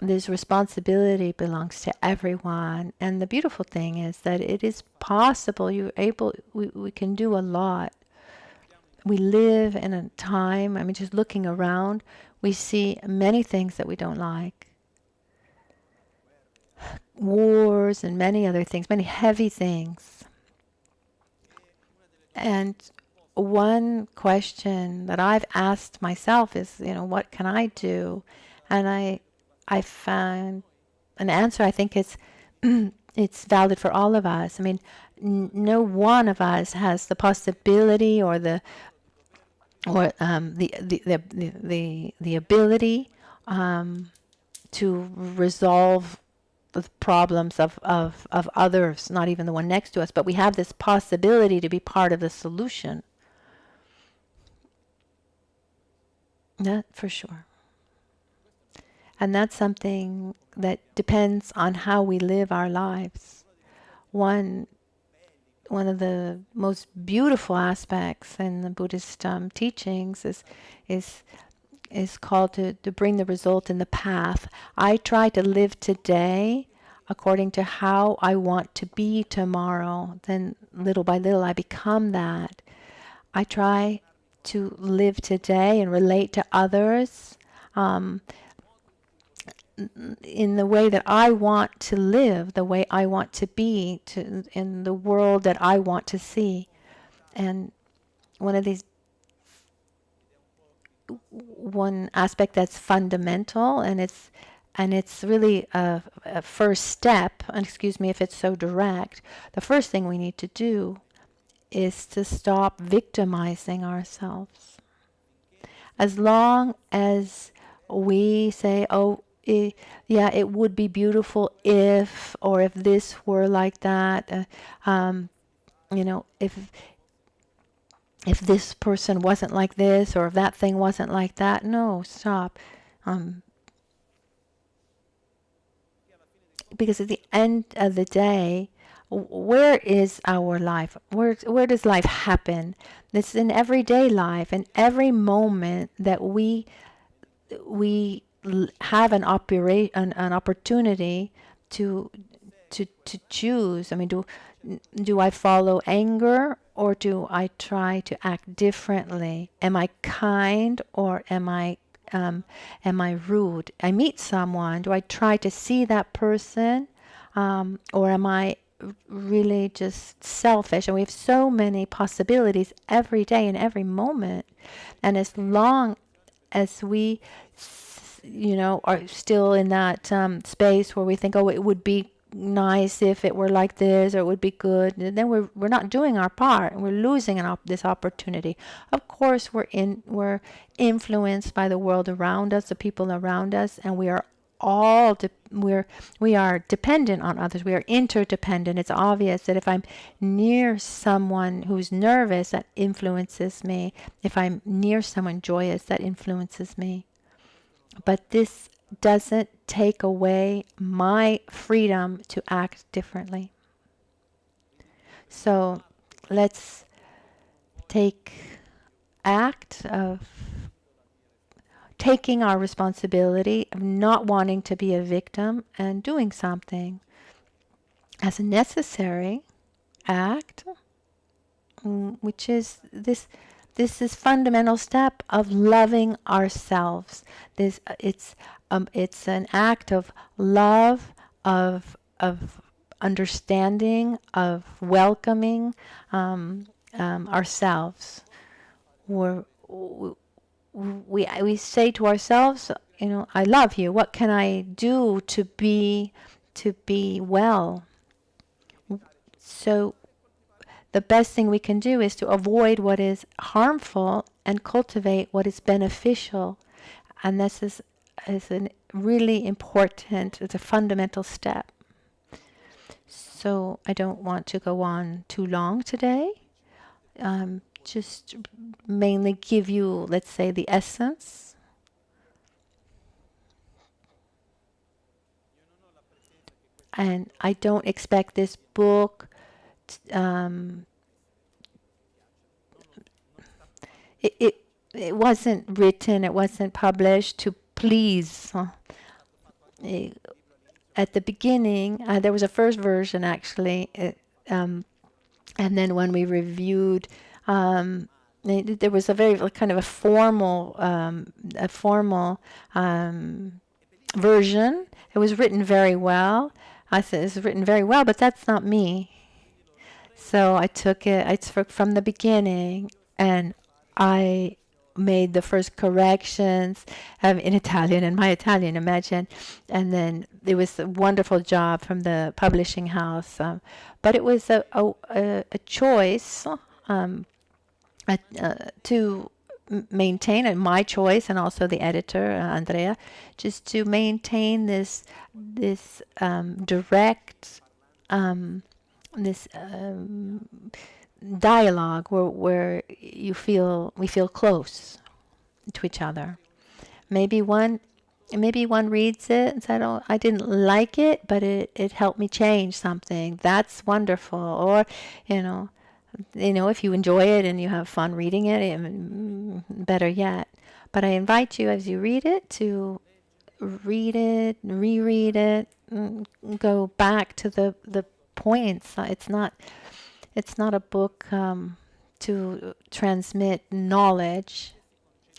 This responsibility belongs to everyone. And the beautiful thing is that it is possible. We can do a lot. We live in a time, just looking around, we see many things that we don't like. Wars and many other things, many heavy things. And one question that I've asked myself is, what can I do? And I found an answer. I think it's valid for all of us. No one of us has the possibility or the ability to resolve the problems of others, not even the one next to us. But we have this possibility to be part of the solution. That for sure. And that's something that depends on how we live our lives. one of the most beautiful aspects in the Buddhist teachings is called to bring the result in the path. I try to live today according to how I want to be tomorrow. Then little by little I become that. I try to live today and relate to others in the way that I want to live, the way I want to be, in the world that I want to see. And one aspect that's fundamental, and it's really a first step, and excuse me if it's so direct, the first thing we need to do is to stop victimizing ourselves. As long as we say, oh, yeah, it would be beautiful if, or if this were like that, if this person wasn't like this, or if that thing wasn't like that. No, stop. Because at the end of the day, where is our life? Where does life happen? It's in everyday life, in every moment that we have an opportunity to choose. I mean, do I follow anger, or do I try to act differently? Am I kind, or am I rude? I meet someone. Do I try to see that person, or am I really just selfish? And we have so many possibilities every day and every moment. And as long as we, are still in that space where we think, oh, it would be nice if it were like this, or it would be good, and then we're not doing our part, and we're losing this opportunity. Of course, we're influenced by the world around us, the people around us, and we are all we are dependent on others. We are interdependent. It's obvious that if I'm near someone who's nervous, that influences me. If I'm near someone joyous, that influences me. But this doesn't take away my freedom to act differently. So let's take act of taking our responsibility, of not wanting to be a victim, and doing something as a necessary act, which is this is fundamental step of loving ourselves. It's an act of love, of understanding, of welcoming ourselves. We say to ourselves, I love you. What can I do to be well? So the best thing we can do is to avoid what is harmful and cultivate what is beneficial. And this is a really important, it's a fundamental step. So I don't want to go on too long today. Just mainly give you, let's say, the essence. And I don't expect this book it wasn't written, it wasn't published to please. At the beginning, there was a first version actually, and then when we reviewed, there was a very kind of a formal version. It was written very well. I said it's written very well, but that's not me. So I took from the beginning, and I made the first corrections in Italian, and my Italian, imagine. And then it was a wonderful job from the publishing house. But it was a choice to maintain, and my choice, and also the editor, Andrea, just to maintain this direct dialogue where we feel close to each other. Maybe one maybe one reads it and said, oh, I didn't like it, but it helped me change something. That's wonderful. Or, you know, if you enjoy it and you have fun reading it, better yet. But I invite you, as you read it, to read it, reread it, go back to the points. It's not a book to transmit knowledge.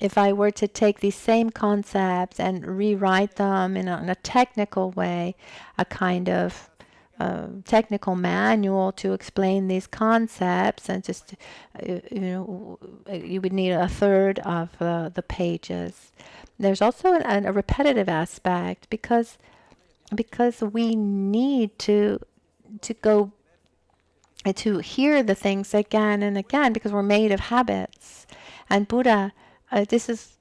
If I were to take these same concepts and rewrite them in a technical way, a kind of technical manual to explain these concepts, and just you would need a third of the pages. There's also a repetitive aspect because we need to go to hear the things again and again, because we're made of habits. And Buddha, this is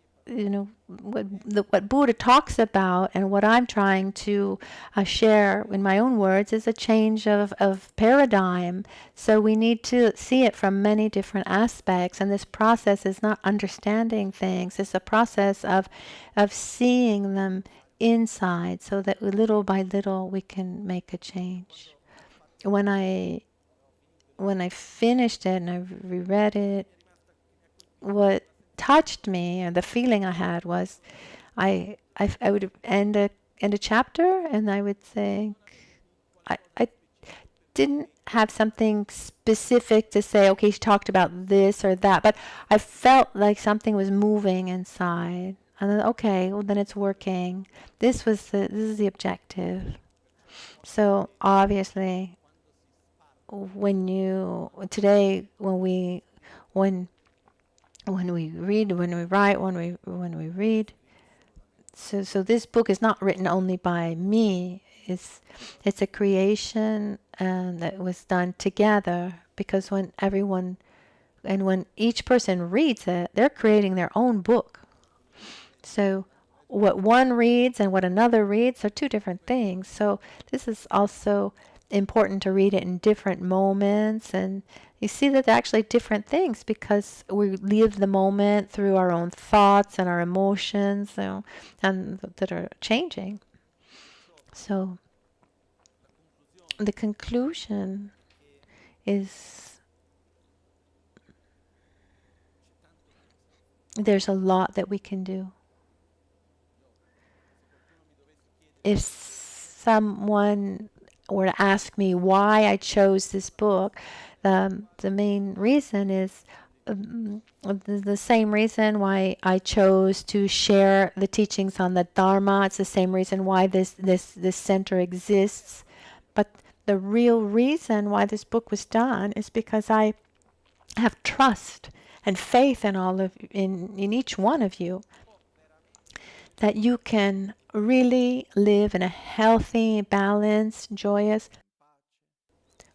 what Buddha talks about, and what I'm trying to share in my own words is a change of paradigm. So we need to see it from many different aspects, and this process is not understanding things. It's a process of seeing them inside, so that little by little we can make a change. When I finished it and I reread it, what touched me and the feeling I had was, I would end a chapter and I would think, I didn't have something specific to say, okay, she talked about this or that, but I felt like something was moving inside. And then, okay, well then it's working. This is the objective. So obviously, when we read, when we write, when we read. So this book is not written only by me. It's a creation that was done together, because when each person reads it, they're creating their own book. So what one reads and what another reads are two different things. So this is also important to read it in different moments, and you see that they're actually different things, because we live the moment through our own thoughts and our emotions, and that are changing. So the conclusion is, there's a lot that we can do. If someone were to ask me why I chose this book, the main reason is the same reason why I chose to share the teachings on the Dharma. It's the same reason why this center exists. But the real reason why this book was done is because I have trust and faith in in each one of you, that you can really live in a healthy, balanced, joyous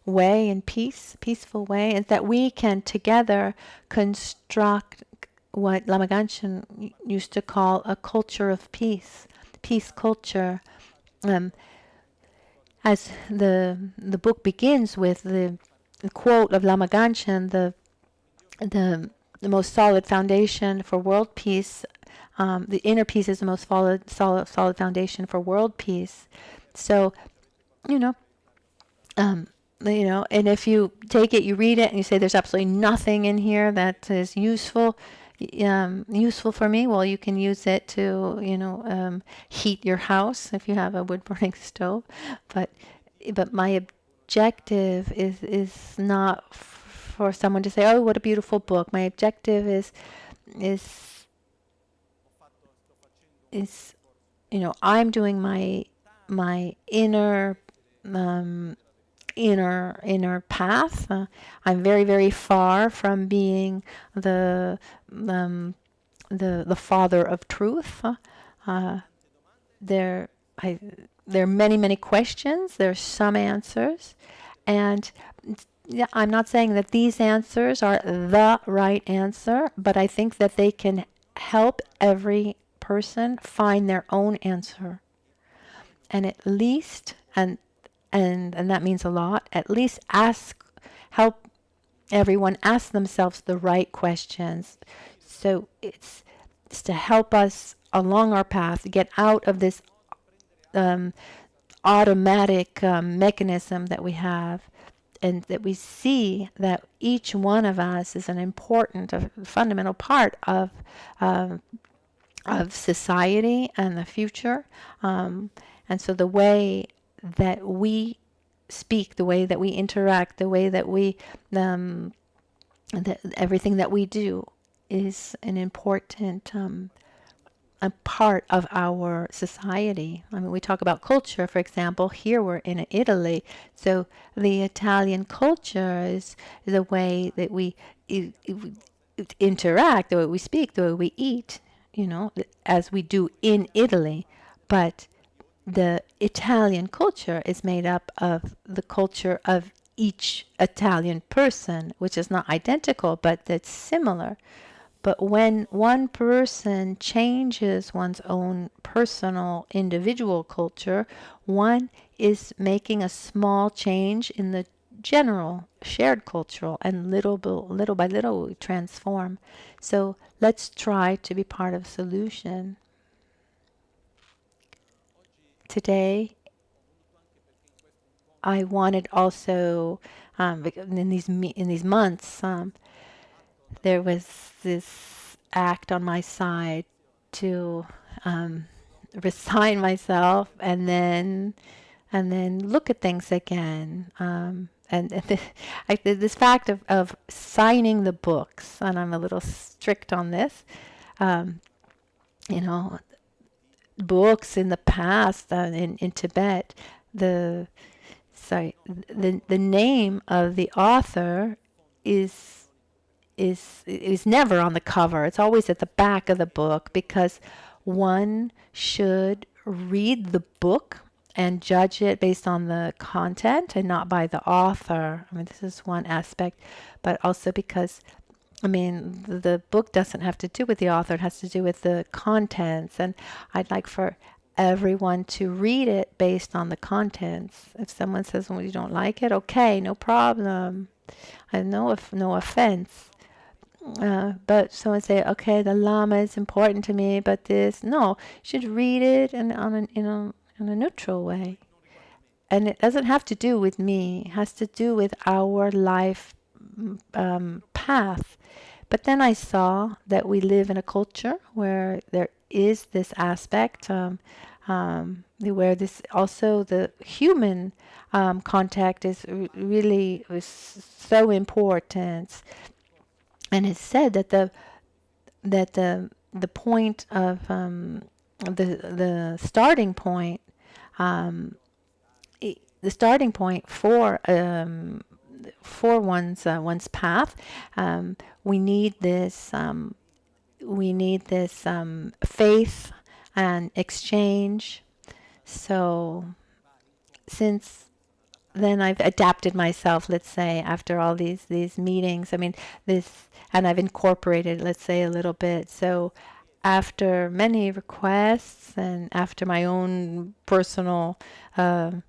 way, in peaceful way, and that we can together construct what Lama Ganchen used to call a culture of peace culture. As the book begins with the quote of Lama Ganchen, the most solid foundation for world peace. The inner peace is the most solid foundation for world peace. So, and if you take it, you read it, and you say, "There's absolutely nothing in here that is useful for me." Well, you can use it to, heat your house if you have a wood burning stove. But my objective is not for someone to say, "Oh, what a beautiful book." My objective is I'm doing my inner path. I'm very, very far from being the father of truth. There are many, many questions. There's some answers, and I'm not saying that these answers are the right answer, but I think that they can help every person find their own answer. And at least, and that means a lot, at least help everyone ask themselves the right questions. So it's to help us along our path, get out of this um, automatic mechanism that we have, and that we see that each one of us is an important, a fundamental part um, of society and the future. And so the way that we speak, the way that we interact, the way that we, everything that we do is an important a part of our society. I mean, we talk about culture, for example. Here we're in Italy, so the Italian culture is the way that we interact, the way we speak, the way we eat, as we do in Italy. But the Italian culture is made up of the culture of each Italian person, which is not identical, but that's similar. But when one person changes one's own personal individual culture, one is making a small change in the general shared cultural, and little by little we transform. So let's try to be part of the solution. Today, I wanted also, in these months, there was this act on my side to resign myself and then look at things again. And this fact of signing the books, and I'm a little strict on this, you know, books in the past in Tibet, the name of the author is never on the cover. It's always at the back of the book, because one should read the book and judge it based on the content and not by the author. I mean, this is one aspect, but also because, I mean, the book doesn't have to do with the author. It has to do with the contents. And I'd like for everyone to read it based on the contents. If someone says, well, you don't like it, okay, no problem. I know, if no offense. But someone say, okay, the Lama is important to me, but this, no, you should read it in a neutral way. And it doesn't have to do with me. It has to do with our life path. But then I saw that we live in a culture where there is this aspect, where this also the human contact is really so important. And it's said that the point of the starting point, the starting point for one's path, we need this faith and exchange. So since then I've adapted myself, let's say, after all these meetings. I mean, and I've incorporated, let's say, a little bit. So after many requests and after my own personal path,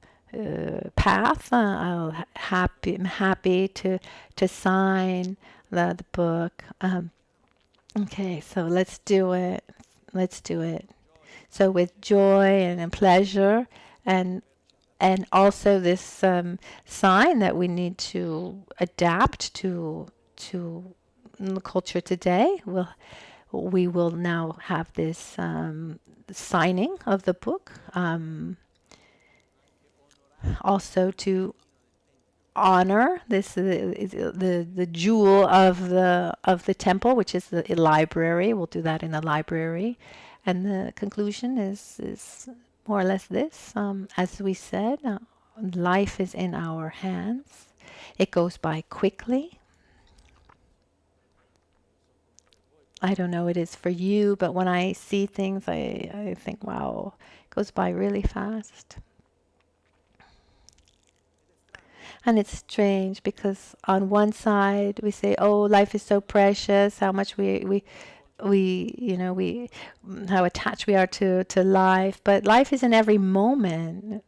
I'm happy to sign the book. Okay, so let's do it. Let's do it. So with joy and pleasure, and also this sign that we need to adapt to the culture today. We will now have this signing of the book. Also to honor this the jewel of the temple, which is the library. We'll do that in the library, and the conclusion is more or less this. As we said, life is in our hands. It goes by quickly. I don't know it is for you, but when I see things, I think, wow, it goes by really fast. And it's strange because on one side we say, oh, life is so precious, how much we how attached we are to life. But life is in every moment.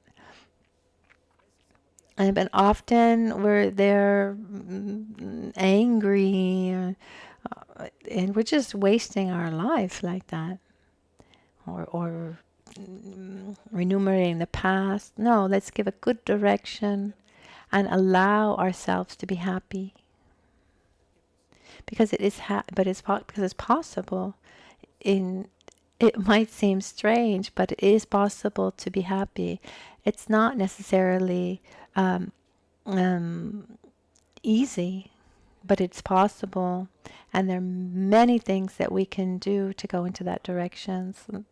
But often we're there angry, and we're just wasting our life like that. or enumerating the past. No, let's give a good direction and allow ourselves to be happy, because it is because it's possible. In It might seem strange, but it is possible to be happy. It's not necessarily um, easy, but it's possible, and there are many things that we can do to go into that direction. So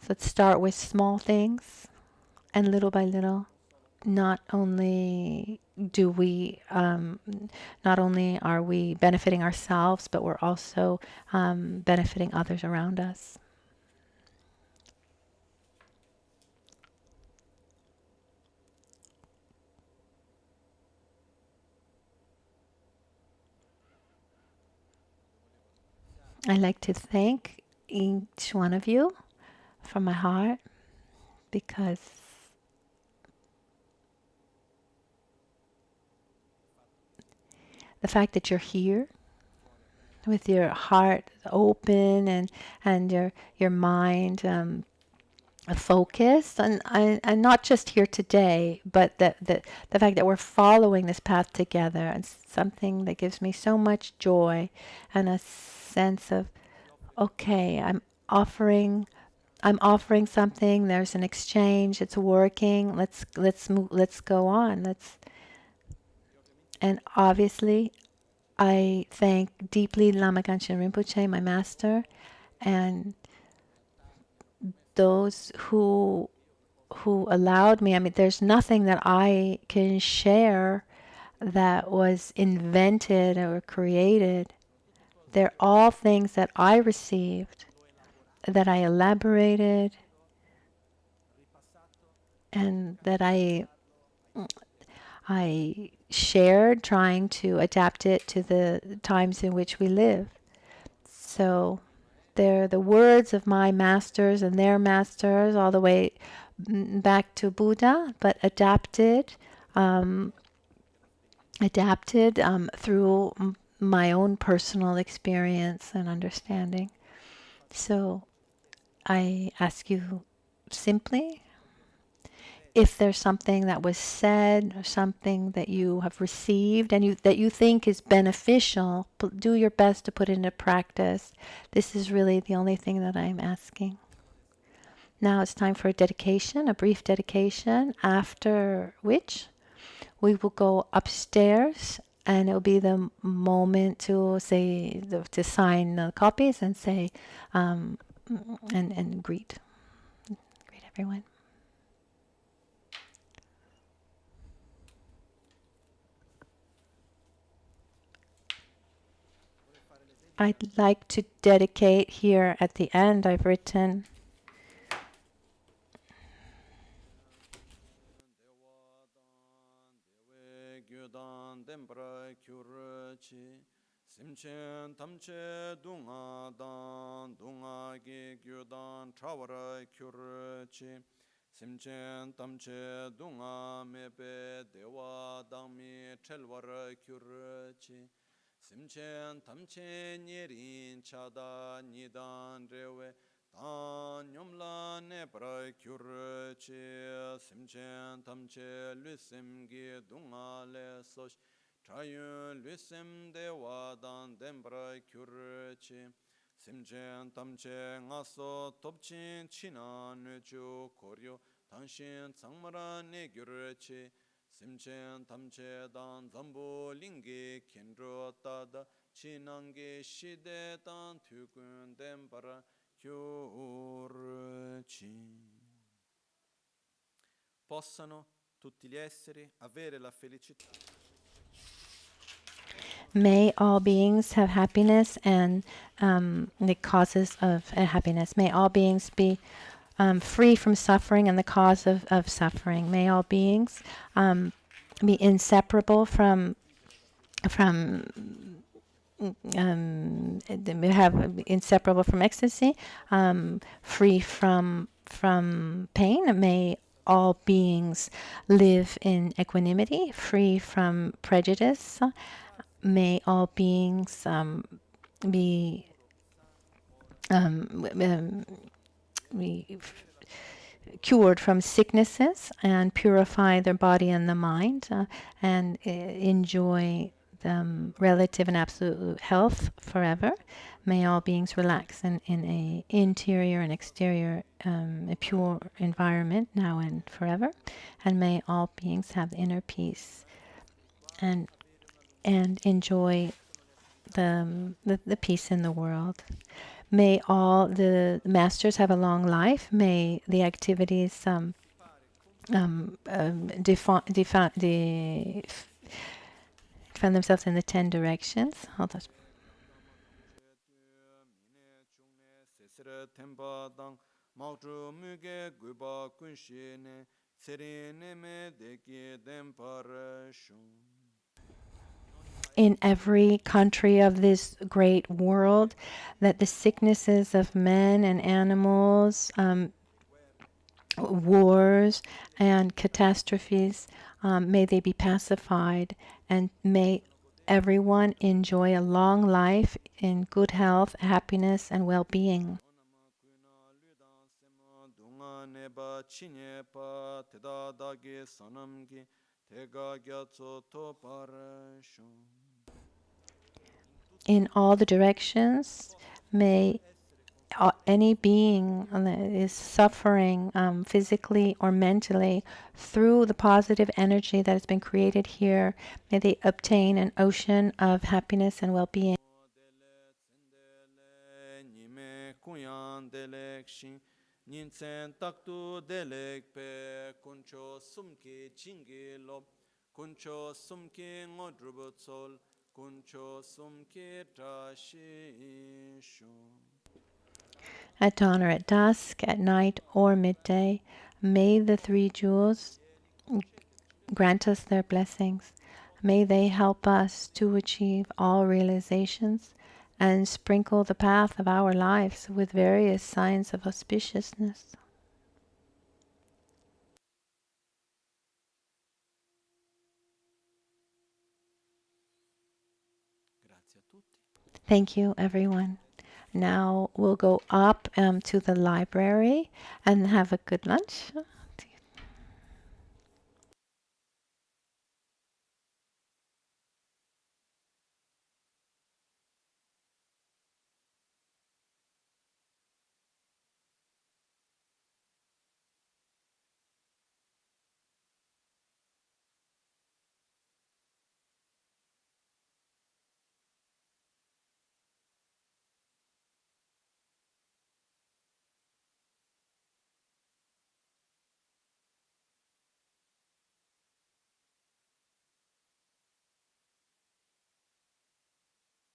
let's start with small things, and little by little, not only are we benefiting ourselves, but we're also benefiting others around us. I'd like to thank each one of you from my heart, because the fact that you're here with your heart open and your mind focused, and not just here today, but the fact that we're following this path together, and something that gives me so much joy and a sense of, okay, I'm offering something. There's an exchange. It's working. Let's move. Let's go on. And obviously, I thank deeply Lama Ganchen Rinpoche, my master, and those who allowed me. I mean, there's nothing that I can share that was invented or created. They're all things that I received, that I elaborated, and that I shared, trying to adapt it to the times in which we live. So they're the words of my masters and their masters, all the way back to Buddha, but adapted through my own personal experience and understanding. So I ask you simply, if there's something that was said or something that you have received and that you think is beneficial, do your best to put it into practice. This is really the only thing that I'm asking. Now it's time for a dedication, a brief dedication, after which we will go upstairs, and it'll be the moment to sign the copies and say, and greet everyone. I'd like to dedicate here at the end. I've written Simchen tamche dunga mepe dewa dangmi chelwara kyurchi. Simchen tamche nyerin chada nidan rewe dan nyomla nepra kyurchi. Simchen tamche lusim gi dunga le sosh chayun lusim dewa dan dembra kyurchi. Simchen tamche ngaso topchin china nuchu koryo tanshin tsangmara ne gyurchi. Simchen tamche dan zambu lingi kendro tada chinangi shide tan tukun dembara kyurchi. Possano tutti gli esseri avere la felicità. May all beings have happiness and the causes of happiness. May all beings be free from suffering and the cause of suffering. May all beings be inseparable from inseparable from ecstasy, free from pain. May all beings live in equanimity, free from prejudice. May all beings be cured from sicknesses and purify their body and the mind, and enjoy relative and absolute health forever. May all beings relax in a interior and exterior a pure environment now and forever, and may all beings have inner peace and enjoy the peace in the world. May all the masters have a long life. May the activities define themselves in the 10 directions. Hold on. In every country of this great world, that the sicknesses of men and animals, wars and catastrophes, may they be pacified, and may everyone enjoy a long life in good health, happiness, and well-being. In all the directions, may any being that is suffering physically or mentally, through the positive energy that has been created here, may they obtain an ocean of happiness and well-being. At dawn or at dusk, at night or midday, may the three jewels grant us their blessings. May they help us to achieve all realizations and sprinkle the path of our lives with various signs of auspiciousness. Thank you, everyone. Now we'll go up to the library and have a good lunch.